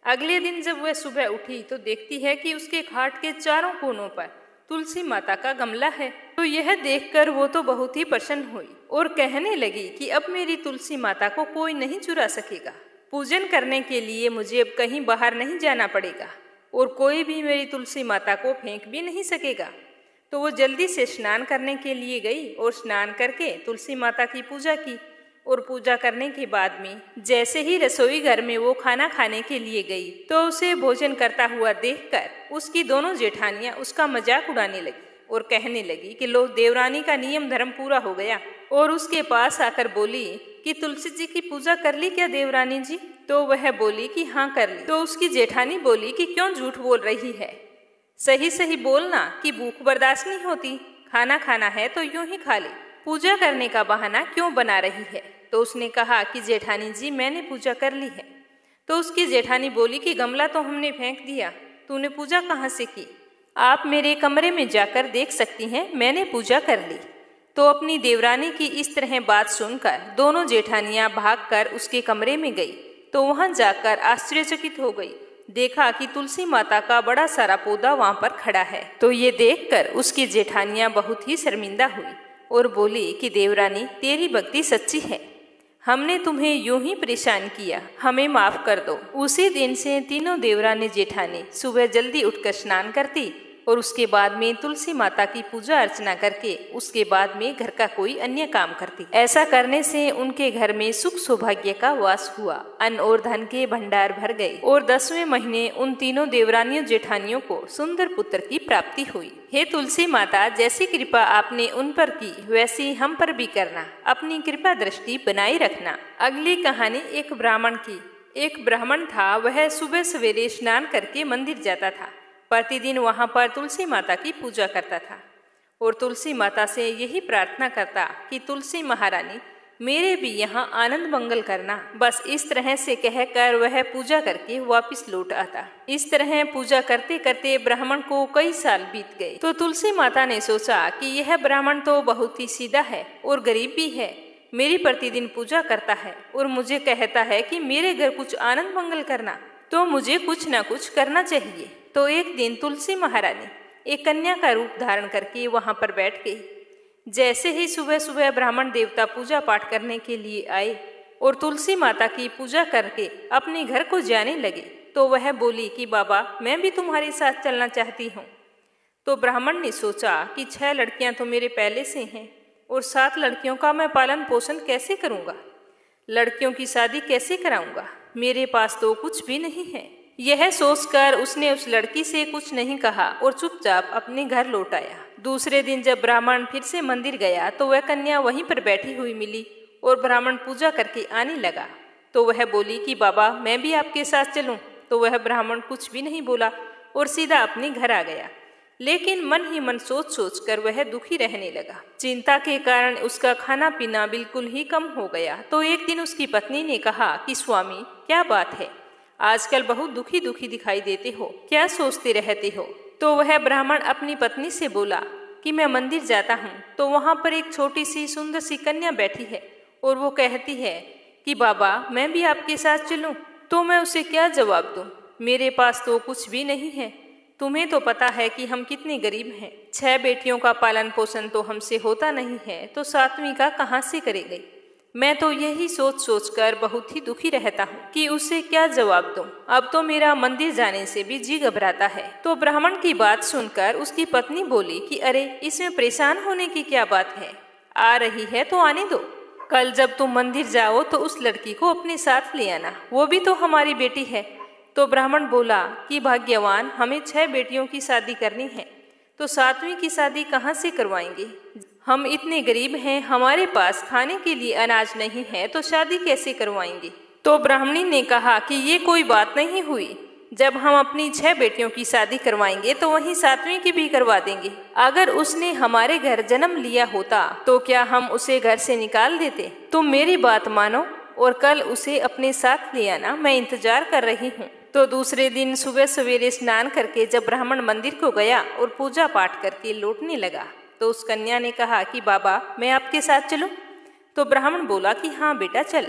S2: अगले दिन जब वह सुबह उठी तो देखती है कि उसके खाट के चारों कोनों पर तुलसी माता का गमला है। तो यह देखकर वो तो बहुत ही प्रसन्न हुई और कहने लगी कि अब मेरी तुलसी माता को कोई नहीं चुरा सकेगा। पूजन करने के लिए मुझे अब कहीं बाहर नहीं जाना पड़ेगा और कोई भी मेरी तुलसी माता को फेंक भी नहीं सकेगा। तो वो जल्दी से स्नान करने के लिए गई और स्नान करके तुलसी माता की पूजा की और पूजा करने के बाद में जैसे ही रसोई घर में वो खाना खाने के लिए गई तो उसे भोजन करता हुआ देखकर उसकी दोनों जेठानियां उसका मजाक उड़ाने लगी और कहने लगी कि लो, देवरानी का नियम धर्म पूरा हो गया। और उसके पास आकर बोली कि तुलसी जी की पूजा कर ली क्या देवरानी जी? तो वह बोली कि हाँ कर ली। तो उसकी जेठानी बोली कि क्यों झूठ बोल रही है, सही सही बोलना कि भूख बर्दाश्त नहीं होती, खाना खाना है तो यूं ही खा ले, पूजा करने का बहाना क्यों बना रही है। तो उसने कहा कि जेठानी जी मैंने पूजा कर ली है। तो उसकी जेठानी बोली कि गमला तो हमने फेंक दिया, तूने पूजा कहाँ से की? आप मेरे कमरे में जाकर देख सकती हैं, मैंने पूजा कर ली। तो अपनी देवरानी की इस तरह बात सुनकर दोनों जेठानियां भागकर उसके कमरे में गई। तो वहां जाकर आश्चर्यचकित हो गई, देखा कि तुलसी माता का बड़ा सारा पौधा वहां पर खड़ा है। तो ये देखकर उसकी जेठानियां बहुत ही शर्मिंदा हुई और बोली कि देवरानी तेरी भक्ति सच्ची है, हमने तुम्हें यूं ही परेशान किया, हमें माफ कर दो। उसी दिन से तीनों देवरानी जेठानी सुबह जल्दी उठकर स्नान करती और उसके बाद में तुलसी माता की पूजा अर्चना करके उसके बाद में घर का कोई अन्य काम करती। ऐसा करने से उनके घर में सुख सौभाग्य का वास हुआ, अन्न और धन के भंडार भर गए और 10वें महीने उन तीनों देवरानियों जेठानियों को सुंदर पुत्र की प्राप्ति हुई। हे तुलसी माता, जैसी कृपा आपने उन पर की वैसी हम पर भी करना, अपनी कृपा दृष्टि बनाए रखना। अगली कहानी एक ब्राह्मण की। एक ब्राह्मण था, वह सुबह सवेरे स्नान करके मंदिर जाता था। प्रतिदिन वहां पर तुलसी माता की पूजा करता था। और तुलसी माता से यही प्रार्थना करता कि तुलसी महारानी मेरे भी यहाँ आनंद मंगल करना। बस इस तरह से कहकर वह पूजा करके वापस लौट आता। इस तरह पूजा करते करते ब्राह्मण को कई साल बीत गए। तो तुलसी माता ने सोचा कि यह ब्राह्मण तो बहुत ही सीधा है और गरीब भी है, मेरी प्रतिदिन पूजा करता है और मुझे कहता है कि मेरे घर कुछ आनंद मंगल करना, तो मुझे कुछ न कुछ करना चाहिए। तो एक दिन तुलसी महारानी एक कन्या का रूप धारण करके वहां पर बैठ गई। जैसे ही सुबह सुबह ब्राह्मण देवता पूजा पाठ करने के लिए आए और तुलसी माता की पूजा करके अपने घर को जाने लगे, तो वह बोली कि बाबा मैं भी तुम्हारे साथ चलना चाहती हूँ। तो ब्राह्मण ने सोचा कि 6 लड़कियां तो मेरे पहले से हैं और 7 लड़कियों का मैं पालन पोषण कैसे करूँगा, लड़कियों की शादी कैसे कराऊंगा, मेरे पास तो कुछ भी नहीं है। यह सोचकर उसने उस लड़की से कुछ नहीं कहा और चुपचाप अपने घर लौट आया। दूसरे दिन जब ब्राह्मण फिर से मंदिर गया तो वह कन्या वहीं पर बैठी हुई मिली और ब्राह्मण पूजा करके आने लगा। तो वह बोली कि बाबा मैं भी आपके साथ चलूं। तो वह ब्राह्मण कुछ भी नहीं बोला और सीधा अपने घर आ गया। लेकिन मन ही मन सोच सोच कर वह दुखी रहने लगा। चिंता के कारण उसका खाना पीना बिल्कुल ही कम हो गया। तो एक दिन उसकी पत्नी ने कहा कि स्वामी क्या बात है, आजकल बहुत दुखी दुखी दिखाई देते हो, क्या सोचते रहते हो। तो वह ब्राह्मण अपनी पत्नी से बोला कि मैं मंदिर जाता हूँ, तो वहाँ पर एक छोटी सी सुंदर सी कन्या बैठी है और वो कहती है कि बाबा मैं भी आपके साथ चलूं। तो मैं उसे क्या जवाब दूं, मेरे पास तो कुछ भी नहीं है। तुम्हें तो पता है कि हम कितने गरीब हैं, 6 बेटियों का पालन पोषण तो हमसे होता नहीं है, तो 7वीं का कहाँ से करेंगे। मैं तो यही सोच सोच कर बहुत ही दुखी रहता हूँ कि उसे क्या जवाब दूं। अब तो मेरा मंदिर जाने से भी जी घबराता है। तो ब्राह्मण की बात सुनकर उसकी पत्नी बोली कि अरे इसमें परेशान होने की क्या बात है, आ रही है तो आने दो। कल जब तुम मंदिर जाओ तो उस लड़की को अपने साथ ले आना, वो भी तो हमारी बेटी है। तो ब्राह्मण बोला कि भाग्यवान, हमें 6 बेटियों की शादी करनी है, तो 7वीं की शादी कहाँ से करवाएंगे। हम इतने गरीब हैं, हमारे पास खाने के लिए अनाज नहीं है, तो शादी कैसे करवाएंगे। तो ब्राह्मणी ने कहा कि ये कोई बात नहीं हुई, जब हम अपनी 6 बेटियों की शादी करवाएंगे तो वहीं 7वीं की भी करवा देंगे। अगर उसने हमारे घर जन्म लिया होता तो क्या हम उसे घर से निकाल देते। तुम मेरी बात मानो और कल उसे अपने साथ ले आना, मैं इंतजार कर रही हूँ। तो दूसरे दिन सुबह सवेरे स्नान करके जब ब्राह्मण मंदिर को गया और पूजा पाठ करके लौटने लगा, तो उस कन्या ने कहा कि बाबा मैं आपके साथ चलूं। तो ब्राह्मण बोला कि हाँ बेटा चल।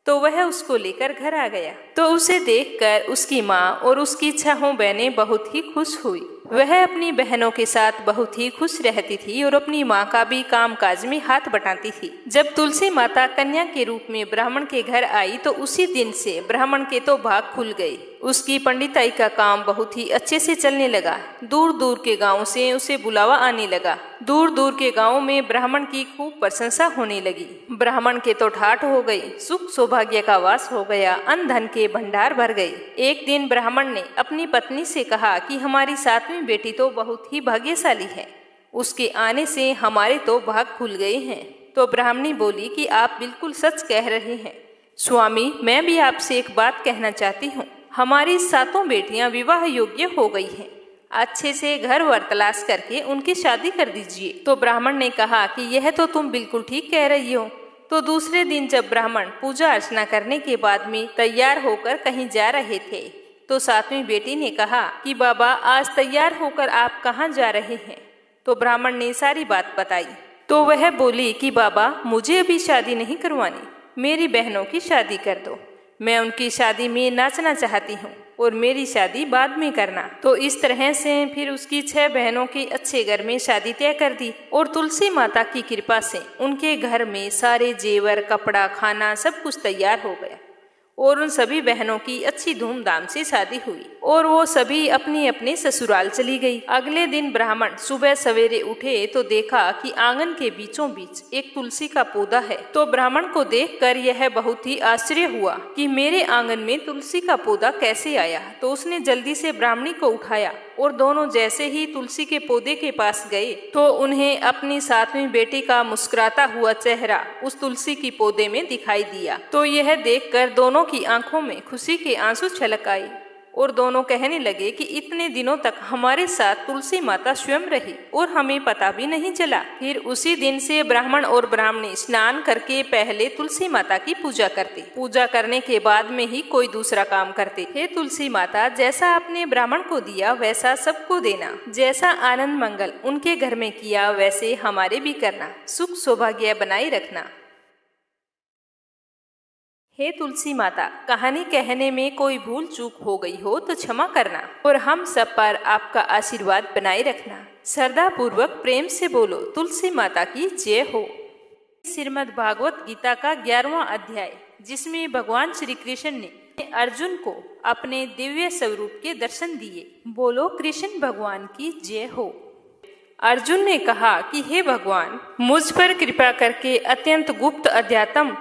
S2: तो वह उसको लेकर घर आ गया। तो उसे देखकर उसकी माँ और उसकी 6 बहनें बहुत ही खुश हुई। वह अपनी बहनों के साथ बहुत ही खुश रहती थी और अपनी माँ का भी काम काज में हाथ बटाती थी। जब तुलसी माता कन्या के रूप में ब्राह्मण के घर आई तो उसी दिन से ब्राह्मण के तो भाग खुल गए। उसकी पंडिताई का काम बहुत ही अच्छे से चलने लगा। दूर दूर के गांव से उसे बुलावा आने लगा। दूर दूर के गांव में ब्राह्मण की खूब प्रशंसा होने लगी। ब्राह्मण के तो ठाठ हो गई, सुख सौभाग्य का वास हो गया, अन्न धन के भंडार भर गए। एक दिन ब्राह्मण ने अपनी पत्नी से कहा कि हमारी 7वीं बेटी तो बहुत ही भाग्यशाली है, उसके आने से हमारे तो भाग खुल गए हैं। तो ब्राह्मणी बोली कि आप बिल्कुल सच कह रहे हैं स्वामी, मैं भी आपसे एक बात कहना चाहती हूँ। हमारी 7 बेटियां विवाह योग्य हो गई हैं, अच्छे से घर वर तलाश करके उनकी शादी कर दीजिए। तो ब्राह्मण ने कहा कि यह तो तुम बिल्कुल ठीक कह रही हो। तो दूसरे दिन जब ब्राह्मण पूजा अर्चना करने के बाद में तैयार होकर कहीं जा रहे थे, तो 7वीं बेटी ने कहा कि बाबा आज तैयार होकर आप कहाँ जा रहे हैं। तो ब्राह्मण ने सारी बात बताई। तो वह बोली कि बाबा मुझे अभी शादी नहीं करवानी, मेरी बहनों की शादी कर दो, मैं उनकी शादी में नाचना चाहती हूँ और मेरी शादी बाद में करना। तो इस तरह से फिर उसकी 6 बहनों की अच्छे घर में शादी तय कर दी और तुलसी माता की कृपा से उनके घर में सारे जेवर, कपड़ा, खाना सब कुछ तैयार हो गया और उन सभी बहनों की अच्छी धूमधाम से शादी हुई और वो सभी अपने अपने ससुराल चली गई। अगले दिन ब्राह्मण सुबह सवेरे उठे तो देखा कि आंगन के बीचों बीच एक तुलसी का पौधा है। तो ब्राह्मण को देखकर यह बहुत ही आश्चर्य हुआ कि मेरे आंगन में तुलसी का पौधा कैसे आया। तो उसने जल्दी से ब्राह्मणी को उठाया और दोनों जैसे ही तुलसी के पौधे के पास गए तो उन्हें अपनी 7वीं बेटी का मुस्कुराता हुआ चेहरा उस तुलसी की पौधे में दिखाई दिया। तो यह देखकर दोनों की आंखों में खुशी के आंसू छलक आए और दोनों कहने लगे कि इतने दिनों तक हमारे साथ तुलसी माता स्वयं रही और हमें पता भी नहीं चला। फिर उसी दिन से ब्राह्मण और ब्राह्मणी स्नान करके पहले तुलसी माता की पूजा करते, पूजा करने के बाद में ही कोई दूसरा काम करते। हे तुलसी माता, जैसा आपने ब्राह्मण को दिया वैसा सबको देना, जैसा आनंद मंगल उनके घर में किया वैसे हमारे भी करना, सुख सौभाग्य बनाए रखना। हे तुलसी माता, कहानी कहने में कोई भूल चूक हो गई हो तो क्षमा करना और हम सब पर आपका आशीर्वाद बनाए रखना। श्रद्धा पूर्वक प्रेम से बोलो तुलसी माता की जय हो। श्रीमद् भागवत गीता का 11वां अध्याय, जिसमें भगवान श्री कृष्ण ने अर्जुन को अपने दिव्य स्वरूप के दर्शन दिए। बोलो कृष्ण भगवान की जय हो। अर्जुन ने कहा कि हे भगवान, मुझ पर कृपा करके अत्यंत गुप्त अध्यात्म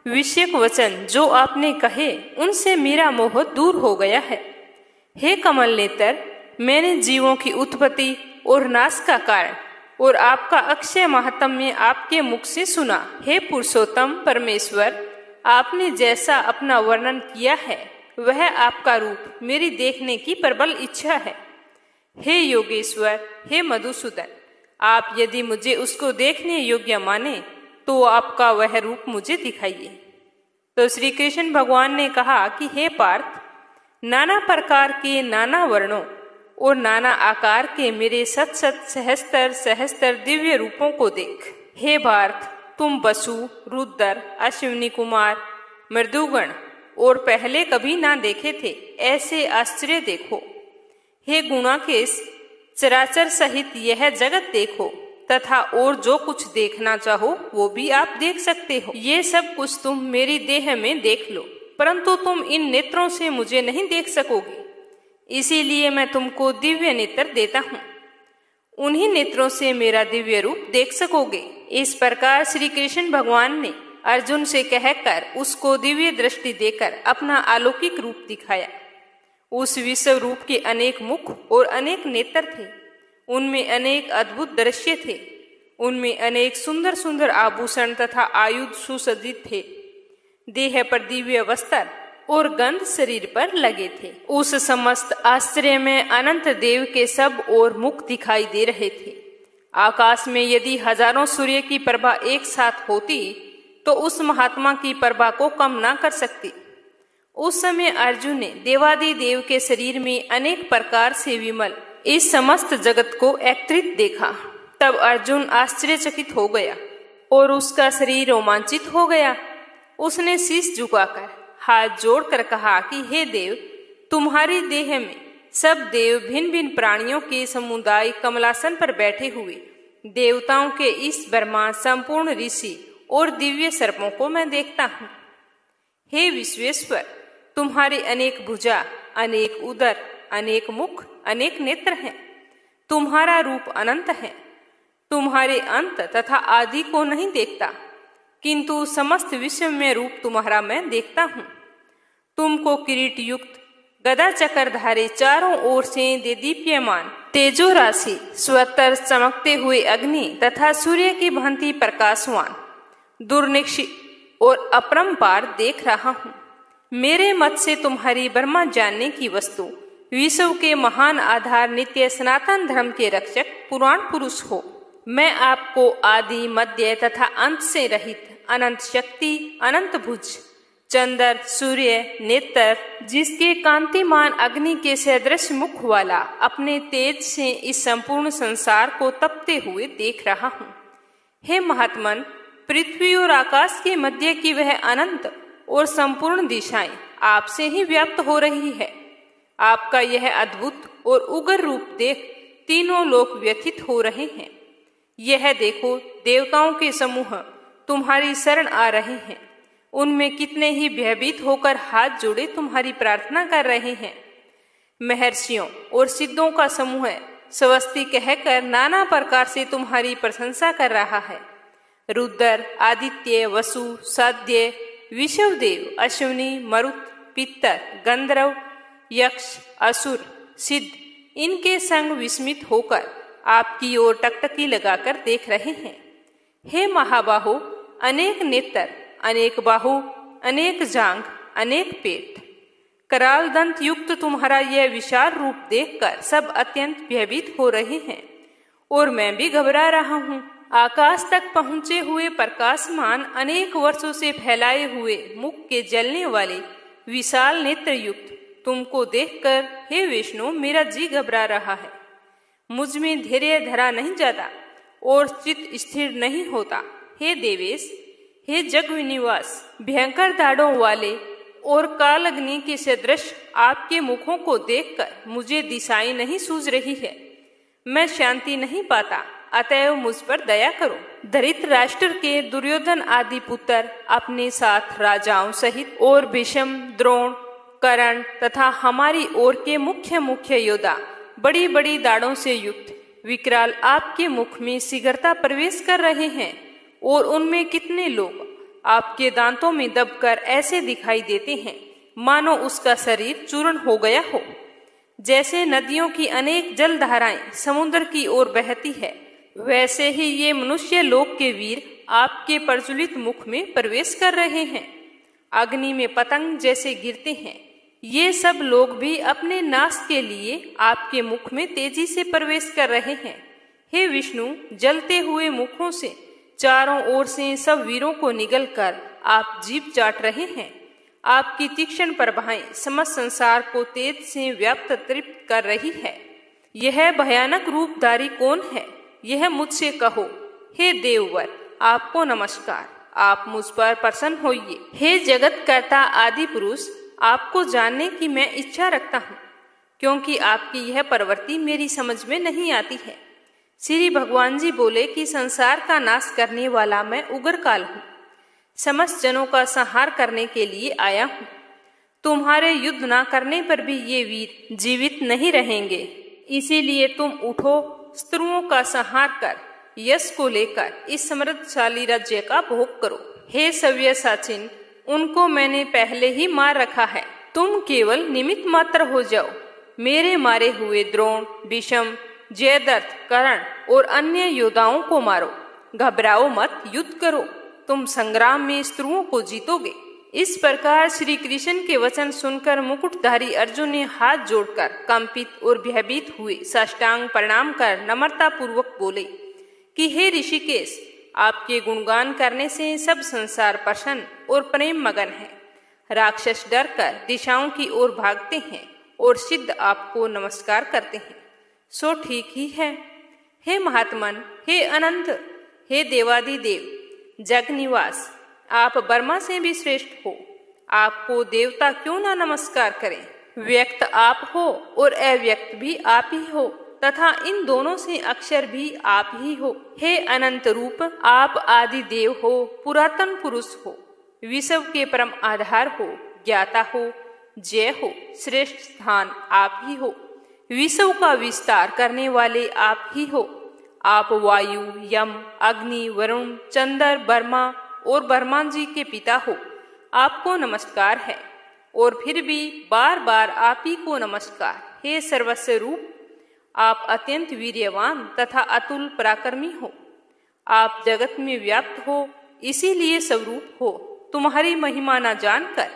S2: विषयक वचन जो आपने कहे उनसे मेरा मोह दूर हो गया है। हे कमल नेत्र, मैंने जीवों की उत्पत्ति और नाश का कारण और आपका अक्षय महात्म्य आपके मुख से सुना। हे पुरुषोत्तम परमेश्वर, आपने जैसा अपना वर्णन किया है वह आपका रूप मेरी देखने की प्रबल इच्छा है। हे योगेश्वर, हे मधुसूदन, आप यदि मुझे उसको देखने योग्य माने तो आपका वह रूप मुझे दिखाइए। तो श्री कृष्ण भगवान ने कहा कि हे पार्थ, नाना प्रकार के नाना वर्णों और नाना आकार के मेरे सत सत सहस्त्र सहस्त्र दिव्य रूपों को देख। हे पार्थ, तुम वसु, रुद्र, अश्विनी कुमार, मृदुगण और पहले कभी ना देखे थे ऐसे आश्चर्य देखो। हे गुणाकेश, चराचर सहित यह जगत देखो तथा और जो कुछ देखना चाहो वो भी आप देख सकते हो। ये सब कुछ तुम मेरी देह में देख लो, परंतु तुम इन नेत्रों से मुझे नहीं देख सकोगे, इसीलिए मैं तुमको दिव्य नेत्र देता हूँ। उन्हीं नेत्रों से मेरा दिव्य रूप देख सकोगे। इस प्रकार श्री कृष्ण भगवान ने अर्जुन से कहकर उसको दिव्य दृष्टि देकर अपना अलौकिक रूप दिखाया। उस विश्व रूप के अनेक मुख और अनेक नेत्र थे, उनमें अनेक अद्भुत दृश्य थे, उनमें अनेक सुंदर सुंदर आभूषण तथा आयुध सुसज्जित थे। देह पर दिव्य वस्त्र और गंध शरीर पर लगे थे। उस समस्त आश्चर्य में अनंत देव के सब और मुख दिखाई दे रहे थे। आकाश में यदि हजारों सूर्य की प्रभा एक साथ होती तो उस महात्मा की प्रभा को कम ना कर सकती। उस समय अर्जुन ने देवादि देव के शरीर में अनेक प्रकार से विमल इस समस्त जगत को एकत्रित देखा। तब अर्जुन आश्चर्यचकित हो गया और उसका शरीर रोमांचित हो गया। उसने शीश झुकाकर हाथ जोड़कर कहा कि हे देव, तुम्हारी देह में सब देव भिन्न भिन्न प्राणियों के समुदाय कमलासन पर बैठे हुए देवताओं के इस ब्रह्मा संपूर्ण ऋषि और दिव्य सर्पों को मैं देखता हूँ। हे विश्वेश्वर, तुम्हारे अनेक भुजा, अनेक उदर, अनेक मुख, अनेक नेत्र हैं। तुम्हारा रूप अनंत है। तुम्हारे अंत तथा आदि को नहीं देखता, किंतु समस्त विश्व में रूप तुम्हारा मैं देखता हूँ। तुमको किरीट युक्त गदा चक्रधारी चारों ओर से दीप्यमान तेजो राशि स्वतर चमकते हुए अग्नि तथा सूर्य की भांति प्रकाशवान दुर्निक्षी और अपरंपार देख रहा हूँ। मेरे मत से तुम्हारी ब्रह्मा जानने की वस्तु विश्व के महान आधार नित्य सनातन धर्म के रक्षक पुराण पुरुष हो। मैं आपको आदि मध्य तथा अंत से रहित अनंत शक्ति, अनंत भुज, चंद्र, सूर्य, नेत्र, जिसके कांतिमान अग्नि के सदृश मुख वाला अपने तेज से इस संपूर्ण संसार को तपते हुए देख रहा हूँ। हे महात्मन, पृथ्वी और आकाश के मध्य की वह अनंत और संपूर्ण दिशाएं आपसे ही व्याप्त हो रही है। आपका यह अद्भुत और उग्र रूप देख तीनों लोक व्यथित हो रहे हैं। यह देखो, देवताओं के समूह तुम्हारी शरण आ रहे हैं। उनमें कितने ही भयभीत होकर हाथ जोड़े तुम्हारी प्रार्थना कर रहे हैं। महर्षियों और सिद्धों का समूह स्वस्ति कहकर नाना प्रकार से तुम्हारी प्रशंसा कर रहा है। रुद्र, आदित्य, वसु, साध्य, विश्वदेव, अश्विनी, मरुत, पितर, गंधर्व, यक्ष, असुर, सिद्ध इनके संग विस्मित होकर आपकी ओर टकटकी लगाकर देख रहे हैं। हे महाबाहो, अनेक नेत्र, अनेक बाहु, अनेक जांघ, अनेक पेट, कराल दंत युक्त तुम्हारा यह विशाल रूप देखकर सब अत्यंत भयभीत हो रहे हैं और मैं भी घबरा रहा हूँ। आकाश तक पहुँचे हुए प्रकाशमान अनेक वर्षों से फैलाए हुए मुख के जलने वाले विशाल नेत्र युक्त तुमको देखकर हे विष्णु मेरा जी घबरा रहा है। मुझ में धैर्य धरा नहीं जाता और चित्त स्थिर नहीं होता। हे देवेश, हे जगनिवास, भयंकर दाढ़ों वाले और काल अग्नि के सदृश आपके मुखों को देखकर मुझे दिशाएं नहीं सूझ रही है। मैं शांति नहीं पाता, अतएव मुझ पर दया करो। धृतराष्ट्र के दुर्योधन आदि पुत्र अपने साथ राजाओं सहित और भीष्म, द्रोण, कर्ण तथा हमारी ओर के मुख्य योद्धा बड़ी बड़ी दाढ़ों से युक्त विकराल आपके मुख में शीघ्रता प्रवेश कर रहे हैं और उनमें कितने लोग आपके दांतों में दबकर ऐसे दिखाई देते हैं मानो उसका शरीर चूर्ण हो गया हो। जैसे नदियों की अनेक जलधाराएं समुद्र की ओर बहती है, वैसे ही ये मनुष्य लोक के वीर आपके प्रज्वलित मुख में प्रवेश कर रहे हैं। अग्नि में पतंग जैसे गिरते हैं, ये सब लोग भी अपने नाश के लिए आपके मुख में तेजी से प्रवेश कर रहे हैं। हे विष्णु, जलते हुए मुखों से चारों ओर से सब वीरों को निगलकर आप जीभ चाट रहे हैं। आपकी तीक्ष्ण प्रभाएं समस्त संसार को तेज से व्याप्त तृप्त कर रही है। यह भयानक रूपधारी कौन है, यह मुझसे कहो। हे देववर, आपको नमस्कार, आप मुझ पर प्रसन्न होइए। हे जगत कर्ता आदि पुरुष, आपको जानने की मैं इच्छा रखता हूँ, क्योंकि आपकी यह प्रवृत्ति मेरी समझ में नहीं आती है। श्री भगवान जी बोले कि संसार का नाश करने वाला मैं उग्रकाल हूँ, समस्त जनों का संहार करने के लिए आया हूँ। तुम्हारे युद्ध न करने पर भी ये वीर जीवित नहीं रहेंगे, इसीलिए तुम उठो, शत्रुओं का संहार कर यश को लेकर इस समृद्धशाली राज्य का भोग करो। हे सव्यसाचिन, उनको मैंने पहले ही मार रखा है, तुम केवल निमित्त मात्र हो जाओ। मेरे मारे हुए द्रोण, भीष्म, जयद्रथ, कर्ण और अन्य योद्धाओं को मारो। घबराओ मत, युद्ध करो, तुम संग्राम में शत्रुओं को जीतोगे। इस प्रकार श्री कृष्ण के वचन सुनकर मुकुटधारी अर्जुन ने हाथ जोड़कर कंपित और भयभीत हुए साष्टांग प्रणाम कर नम्रता पूर्वक बोले कि हे ऋषिकेश, आपके गुणगान करने से सब संसार प्रसन्न और प्रेम मगन है। राक्षस डरकर दिशाओं की ओर भागते हैं और सिद्ध आपको नमस्कार करते हैं, सो ठीक ही है। हे महात्मन, हे अनंत, हे देवादिदेव, जगनिवास, आप ब्रह्मा से भी श्रेष्ठ हो। आपको देवता क्यों ना नमस्कार करें। व्यक्त आप हो और अव्यक्त भी आप ही हो तथा इन दोनों से अक्षर भी आप ही हो। हे अनंत रूप, आप आदि देव हो, पुरातन पुरुष हो, विश्व के परम आधार हो, ज्ञाता हो, जय हो, श्रेष्ठ स्थान आप ही हो। विश्व का विस्तार करने वाले आप ही हो। आप वायु, यम, अग्नि, वरुण, चंद्र, ब्रह्मा और ब्रह्मा जी के पिता हो। आपको नमस्कार है और फिर भी बार बार आप ही को नमस्कार। हे सर्वस्व रूप, आप अत्यंत वीर्यवान तथा अतुल पराक्रमी हो। आप जगत में व्याप्त हो, इसीलिए स्वरूप हो। तुम्हारी महिमा न जानकर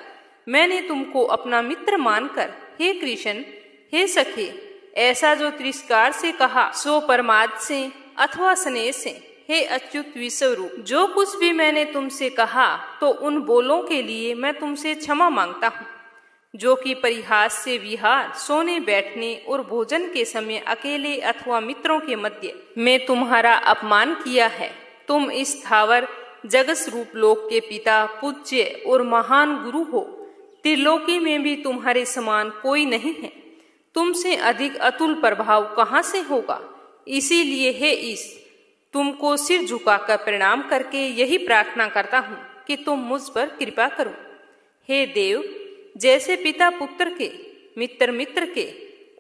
S2: मैंने तुमको अपना मित्र मानकर हे कृष्ण, हे सखे, ऐसा जो तिरस्कार से कहा सो प्रमाद से अथवा स्नेह से। हे अच्युत विश्व रूप, जो कुछ भी मैंने तुमसे कहा तो उन बोलों के लिए मैं तुमसे क्षमा मांगता हूँ, जो कि परिहास से विहार, सोने बैठने और भोजन के समय अकेले अथवा मित्रों के मध्य में तुम्हारा अपमान किया है। तुम इस स्थावर जगत रूप लोक के पिता, पूज्य और महान गुरु हो। त्रिलोकी में भी तुम्हारे समान कोई नहीं है। तुमसे अधिक अतुल प्रभाव कहाँ से होगा। इसीलिए हे ईश, तुमको सिर झुकाकर प्रणाम करके यही प्रार्थना करता हूँ कि तुम मुझ पर कृपा करो। हे देव, जैसे पिता पुत्र के, मित्र मित्र के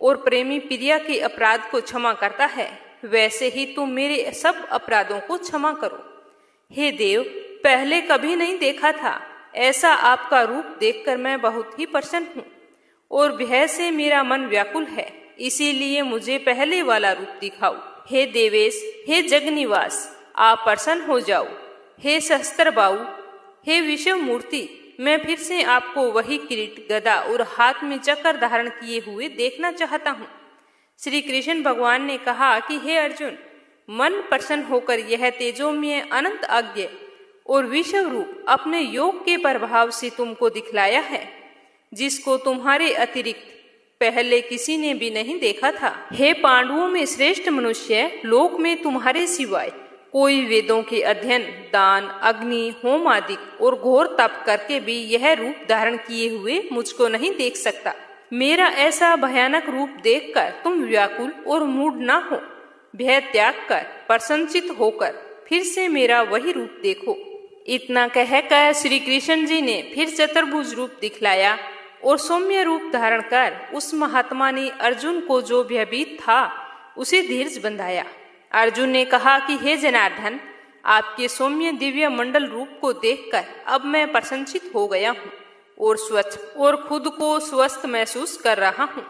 S2: और प्रेमी प्रिया के अपराध को क्षमा करता है, वैसे ही तुम मेरे सब अपराधों को क्षमा करो। हे देव, पहले कभी नहीं देखा था ऐसा आपका रूप देखकर मैं बहुत ही प्रसन्न हूँ और भय से मेरा मन व्याकुल है, इसीलिए मुझे पहले वाला रूप दिखाओ। हे देवेश, हे जगनिवास, आप प्रसन्न हो जाओ। हे सहस्त्रबाहु, हे विश्व मूर्ति, मैं फिर से आपको वही किरीट, गदा और हाथ में चक्र धारण किए हुए देखना चाहता हूँ। श्री कृष्ण भगवान ने कहा कि हे अर्जुन, मन प्रसन्न होकर यह तेजोमय अनंत आज्ञा और विश्व रूप अपने योग के प्रभाव से तुमको दिखलाया है, जिसको तुम्हारे अतिरिक्त पहले किसी ने भी नहीं देखा था। हे पांडवों में श्रेष्ठ मनुष्य, लोक में तुम्हारे सिवाय कोई वेदों के अध्ययन, दान, अग्नि, होम आदि और घोर तप करके भी यह रूप धारण किए हुए मुझको नहीं देख सकता। मेरा ऐसा भयानक रूप देखकर तुम व्याकुल और मूढ़ न हो, भय त्याग कर प्रसन्नचित होकर फिर से मेरा वही रूप देखो। इतना कहकर श्री कृष्ण जी ने फिर चतुर्भुज रूप दिखलाया और सौम्य रूप धारण कर उस महात्मा ने अर्जुन को जो भयभीत था उसे धीरज बंधाया। अर्जुन ने कहा कि हे जनार्दन, आपके सौम्य दिव्य मंडल रूप को देखकर अब मैं प्रसन्नचित हो गया हूँ और स्वच्छ और खुद को स्वस्थ महसूस कर रहा हूँ।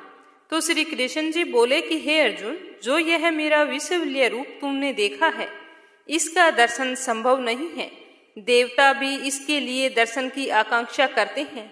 S2: तो श्री कृष्ण जी बोले कि हे अर्जुन, जो यह मेरा विश्वलीय रूप तुमने देखा है, इसका दर्शन संभव नहीं है। देवता भी इसके लिए दर्शन की आकांक्षा करते हैं।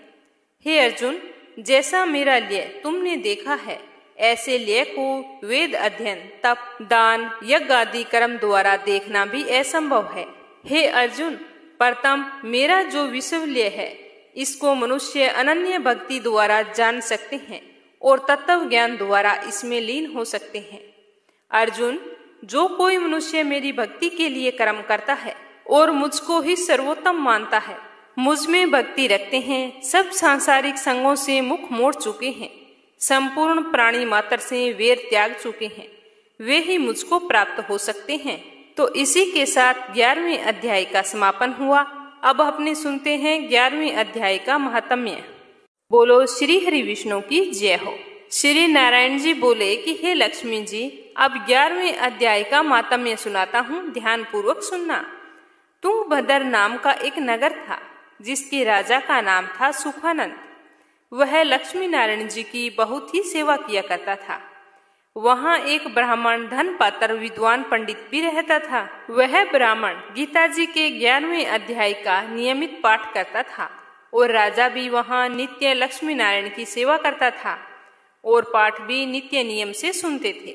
S2: हे अर्जुन, जैसा मेरा लय तुमने देखा है, ऐसे लय को वेद अध्ययन, तप, दान, यज्ञ आदि कर्म द्वारा देखना भी असंभव है। हे अर्जुन, प्रथम मेरा जो विश्वलय है, इसको मनुष्य अनन्य भक्ति द्वारा जान सकते हैं और तत्व ज्ञान द्वारा इसमें लीन हो सकते हैं। अर्जुन, जो कोई मनुष्य मेरी भक्ति के लिए कर्म करता है और मुझको ही सर्वोत्तम मानता है, मुझ में भक्ति रखते हैं, सब सांसारिक संगों से मुख मोड़ चुके हैं, संपूर्ण प्राणी मात्र से वेर त्याग चुके हैं, वे ही मुझको प्राप्त हो सकते हैं। तो इसी के साथ 11वें अध्याय का समापन हुआ। अब अपने सुनते हैं 11वें अध्याय का महात्म्य। बोलो श्री हरि विष्णु की जय हो। श्री नारायण जी बोले कि हे लक्ष्मी जी, अब 11वें अध्याय का महात्म्य सुनाता हूँ, ध्यान पूर्वक सुनना। तुंगभद्र नाम का एक नगर था, जिसके राजा का नाम था सुखानंद। वह लक्ष्मी नारायण जी की बहुत ही सेवा किया करता था। वहाँ एक ब्राह्मण धन पात्र विद्वान पंडित भी रहता था। वह ब्राह्मण गीता जी के 11वें अध्याय का नियमित पाठ करता था और राजा भी वहाँ नित्य लक्ष्मी नारायण की सेवा करता था और पाठ भी नित्य नियम से सुनते थे।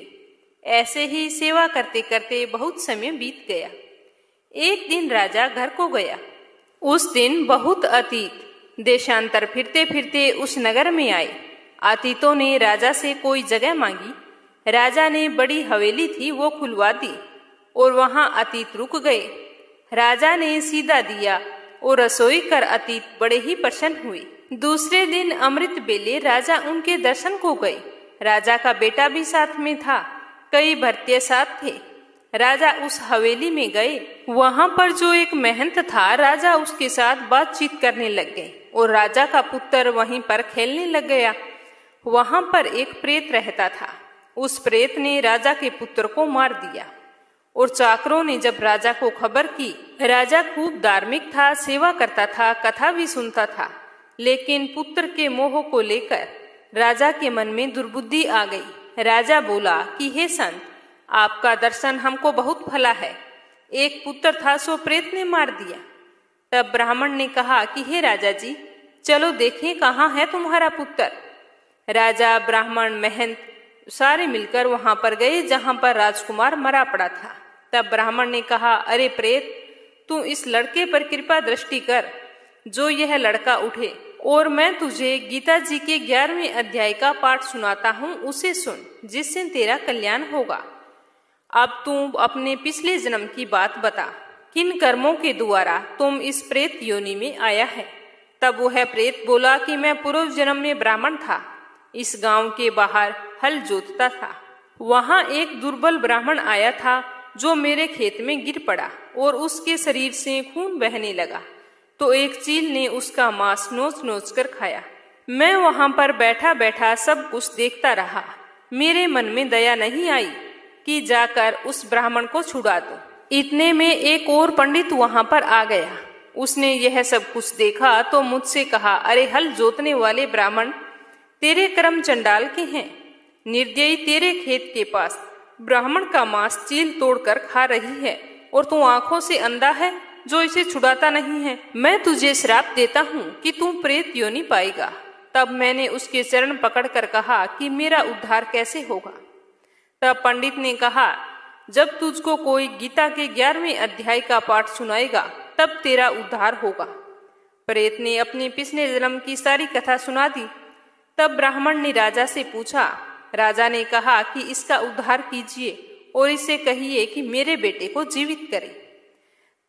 S2: ऐसे ही सेवा करते करते बहुत समय बीत गया। एक दिन राजा घर को गया। उस दिन बहुत अतीत देशांतर फिरते फिरते उस नगर में आए। अतीतों ने राजा से कोई जगह मांगी। राजा ने बड़ी हवेली थी, वो खुलवा दी और वहां अतीत रुक गए। राजा ने सीधा दिया और रसोई कर अतीत बड़े ही प्रसन्न हुए। दूसरे दिन अमृत बेले राजा उनके दर्शन को गए। राजा का बेटा भी साथ में था, कई भृत्य साथ थे। राजा उस हवेली में गए। वहां पर जो एक महंत था, राजा उसके साथ बातचीत करने लग गए और राजा का पुत्र वहीं पर खेलने लग गया। वहां पर एक प्रेत रहता था। उस प्रेत ने राजा के पुत्र को मार दिया और चाकरों ने जब राजा को खबर की, राजा खूब धार्मिक था, सेवा करता था, कथा भी सुनता था, लेकिन पुत्र के मोह को लेकर राजा के मन में दुर्बुद्धि आ गई। राजा बोला कि हे संत, आपका दर्शन हमको बहुत फला है। एक पुत्र था, सो प्रेत ने मार दिया। तब ब्राह्मण ने कहा कि हे राजा जी, चलो देखें कहाँ है तुम्हारा पुत्र। राजा, ब्राह्मण, महंत सारे मिलकर वहां पर गए जहां पर राजकुमार मरा पड़ा था। तब ब्राह्मण ने कहा, अरे प्रेत, तू इस लड़के पर कृपा दृष्टि कर, जो यह लड़का उठे और मैं तुझे गीता जी के 11वें अध्याय का पाठ सुनाता हूँ, उसे सुन, जिससे तेरा कल्याण होगा। अब तुम अपने पिछले जन्म की बात बता, किन कर्मों के द्वारा तुम इस प्रेत योनि में आया है। तब वह प्रेत बोला कि मैं पूर्व जन्म में ब्राह्मण था, इस गांव के बाहर हल जोतता था। वहां एक दुर्बल ब्राह्मण आया था, जो मेरे खेत में गिर पड़ा और उसके शरीर से खून बहने लगा। तो एक चील ने उसका मांस नोच नोच कर खाया। मैं वहां पर बैठा बैठा सब कुछ देखता रहा। मेरे मन में दया नहीं आई कि जाकर उस ब्राह्मण को छुड़ा दो। इतने में एक और पंडित वहां पर आ गया। उसने यह सब कुछ देखा तो मुझसे कहा, अरे हल जोतने वाले ब्राह्मण, तेरे कर्म चंडाल के हैं। निर्दयी तेरे खेत के पास ब्राह्मण का मांस चील तोड़कर खा रही है और तू आंखों से अंधा है। जो इसे छुड़ाता नहीं है। मैं तुझे श्राप देता हूँ कि तू प्रेत योनि पाएगा। तब मैंने उसके चरण पकड़कर कहा कि मेरा उद्धार कैसे होगा। तब पंडित ने कहा, जब तुझको कोई गीता के 11वें अध्याय का पाठ सुनाएगा तब तेरा उद्धार होगा। प्रेत ने अपने पिछले जन्म की सारी कथा सुना दी। तब ब्राह्मण ने राजा से पूछा। राजा ने कहा कि इसका उद्धार कीजिए और इसे कहिए कि मेरे बेटे को जीवित करे।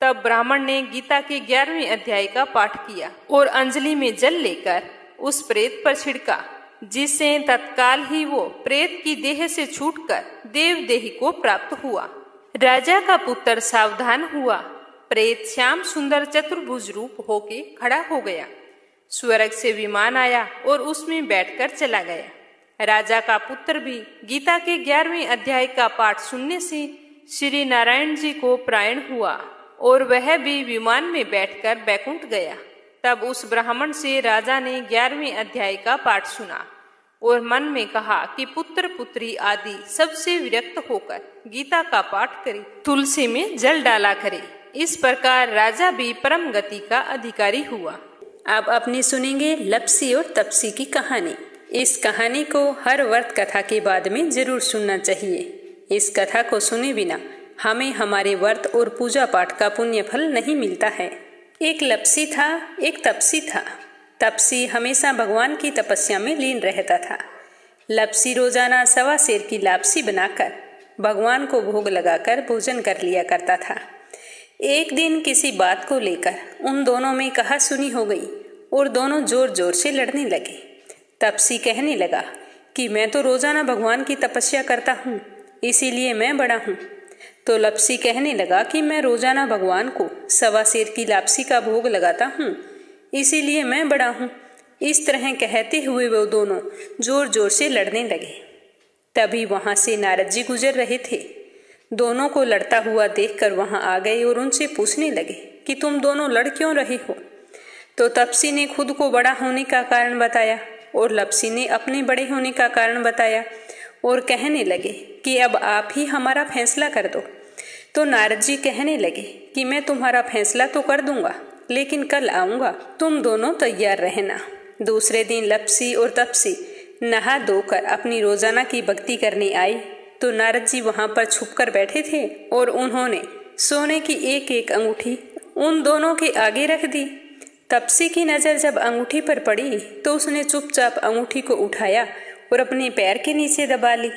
S2: तब ब्राह्मण ने गीता के 11वें अध्याय का पाठ किया और अंजलि में जल लेकर उस प्रेत पर छिड़का, जिससे तत्काल ही वो प्रेत की देह से छूटकर देव देह को प्राप्त हुआ। राजा का पुत्र सावधान हुआ। प्रेत श्याम सुंदर चतुर्भुज रूप होके खड़ा हो गया। स्वर्ग से विमान आया और उसमें बैठकर चला गया। राजा का पुत्र भी गीता के 11वें अध्याय का पाठ सुनने से श्री नारायण जी को प्रायण हुआ और वह भी विमान में बैठकर बैकुंठ गया। तब उस ब्राह्मण से राजा ने 11वें अध्याय का पाठ सुना और मन में कहा कि पुत्र पुत्री आदि सबसे विरक्त होकर गीता का पाठ करे, तुलसी में जल डाला करे। इस प्रकार राजा भी परम गति का अधिकारी हुआ।
S1: अब अपनी सुनेंगे लप्सी और तपसी की कहानी। इस कहानी को हर व्रत कथा के बाद में जरूर सुनना चाहिए। इस कथा को सुने बिना हमें हमारे व्रत और पूजा पाठ का पुण्य फल नहीं मिलता है। एक लप्सी था, एक तपसी था। तपसी हमेशा भगवान की तपस्या में लीन रहता था। लप्सी रोजाना 1.25 सेर की लापसी बनाकर भगवान को भोग लगाकर भोजन कर लिया करता था। एक दिन किसी बात को लेकर उन दोनों में कहा सुनी हो गई और दोनों जोर जोर से लड़ने लगे। तपसी कहने लगा कि मैं तो रोजाना भगवान की तपस्या करता हूँ, इसीलिए मैं बड़ा हूँ। तो लप्सी कहने लगा कि मैं रोजाना भगवान को 1.25 सेर की लापसी का भोग लगाता हूँ, इसीलिए मैं बड़ा हूँ। इस तरह कहते हुए वो दोनों जोर जोर से लड़ने लगे। तभी वहां से नारद जी गुजर रहे थे। दोनों को लड़ता हुआ देखकर वहां आ गए और उनसे पूछने लगे कि तुम दोनों लड़ क्यों रहे हो। तो तपसी ने खुद को बड़ा होने का कारण बताया और लप्सी ने अपने बड़े होने का कारण बताया और कहने लगे कि अब आप ही हमारा फैसला कर दो। तो नारद जी कहने लगे कि मैं तुम्हारा फैसला तो कर दूंगा, लेकिन कल आऊंगा, तुम दोनों तैयार रहना। दूसरे दिन लप्सी और तपसी नहा धोकर अपनी रोजाना की भक्ति करने आए तो नारद जी वहां पर छुपकर बैठे थे और उन्होंने सोने की एक एक अंगूठी उन दोनों के आगे रख दी। तपसी की नजर जब अंगूठी पर पड़ी तो उसने चुपचाप अंगूठी को उठाया और अपने पैर के नीचे दबा ली।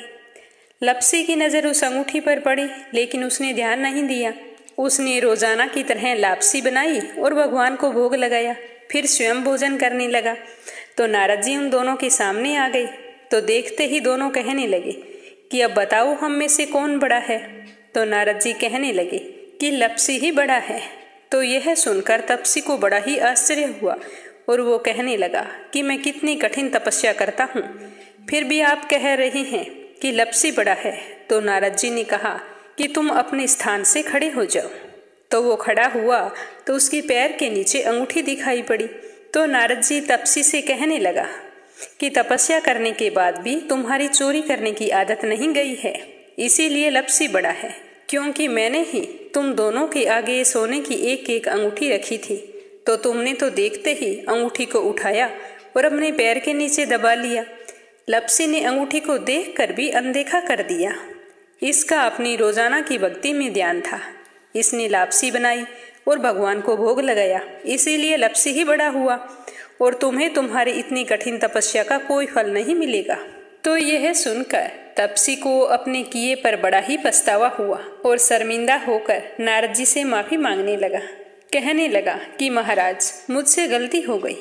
S1: लप्सी की नजर उस अंगूठी पर पड़ी, लेकिन उसने ध्यान नहीं दिया। उसने रोजाना की तरह लापसी बनाई और भगवान को भोग लगाया, फिर स्वयं भोजन करने लगा। तो नारद जी उन दोनों के सामने आ गए। तो देखते ही दोनों कहने लगे कि अब बताओ हम में से कौन बड़ा है। तो नारद जी कहने लगे कि लप्सी ही बड़ा है। तो यह सुनकर तपसी को बड़ा ही आश्चर्य हुआ और वो कहने लगा कि मैं कितनी कठिन तपस्या करता हूँ, फिर भी आप कह रहे हैं कि लप्सी बड़ा है। तो नारद जी ने कहा कि तुम अपने स्थान से खड़े हो जाओ। तो वो खड़ा हुआ तो उसके पैर के नीचे अंगूठी दिखाई पड़ी। तो नारद जी तपसी से कहने लगा कि तपस्या करने के बाद भी तुम्हारी चोरी करने की आदत नहीं गई है, इसीलिए लप्सी बड़ा है, क्योंकि मैंने ही तुम दोनों के आगे सोने की एक एक अंगूठी रखी थी। तो तुमने तो देखते ही अंगूठी को उठाया और अपने पैर के नीचे दबा लिया। लप्सी ने अंगूठी को देखकर भी अनदेखा कर दिया। इसका अपनी रोजाना की भक्ति में ध्यान था। इसने लापसी बनाई और भगवान को भोग लगाया, इसीलिए लप्सी ही बड़ा हुआ और तुम्हें तुम्हारी इतनी कठिन तपस्या का कोई फल नहीं मिलेगा। तो यह सुनकर तपसी को अपने किए पर बड़ा ही पछतावा हुआ और शर्मिंदा होकर नारद जी से माफी मांगने लगा। कहने लगा कि महाराज, मुझसे गलती हो गई,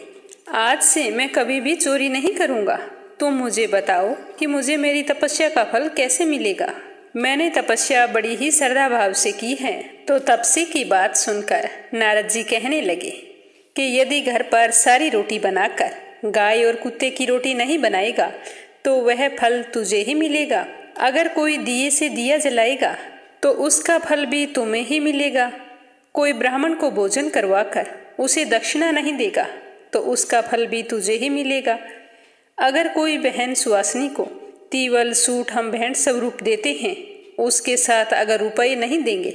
S1: आज से मैं कभी भी चोरी नहीं करूंगा। तुम मुझे बताओ कि मुझे मेरी तपस्या का फल कैसे मिलेगा। मैंने तपस्या बड़ी ही श्रद्धा भाव से की है। तो तपसी की बात सुनकर नारद जी कहने लगे कि यदि घर पर सारी रोटी बनाकर गाय और कुत्ते की रोटी नहीं बनाएगा तो वह फल तुझे ही मिलेगा। अगर कोई दिए से दिया जलाएगा तो उसका फल भी तुम्हें ही मिलेगा। कोई ब्राह्मण को भोजन करवाकर उसे दक्षिणा नहीं देगा तो उसका फल भी तुझे ही मिलेगा। अगर कोई बहन सुवासिनी को तीवल सूट हम भेंट स्वरूप देते हैं, उसके साथ अगर रुपये नहीं देंगे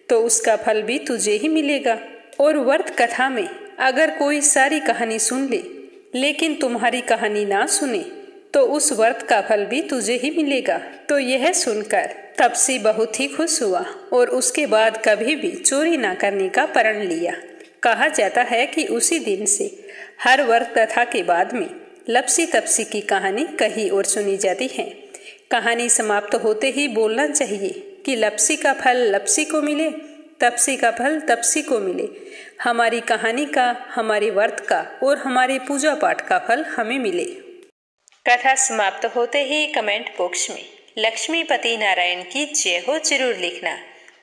S3: तो उसका फल भी तुझे ही मिलेगा। और व्रत कथा में अगर कोई सारी कहानी सुन ले लेकिन तुम्हारी कहानी ना सुने तो उस व्रत का फल भी तुझे ही मिलेगा। तो यह सुनकर तपसी बहुत ही खुश हुआ और उसके बाद कभी भी चोरी ना करने का प्रण लिया। कहा जाता है कि उसी दिन से हर व्रत कथा के बाद में लपसी तपसी की कहानी कही और सुनी जाती है। कहानी समाप्त होते ही बोलना चाहिए कि लपसी का फल लपसी को मिले, तपसी का फल तपसी को मिले। हमारी कहानी का, हमारे व्रत का और हमारे पूजा पाठ का फल हमें मिले।
S1: कथा समाप्त होते ही कमेंट बॉक्स में लक्ष्मीपति नारायण की जय हो जरूर लिखना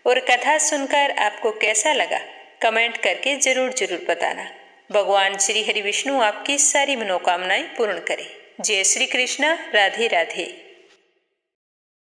S1: और कथा सुनकर आपको कैसा लगा कमेंट करके जरूर बताना। भगवान श्री हरि विष्णु आपकी सारी मनोकामनाएं पूर्ण करें। जय श्री कृष्ण। राधे राधे।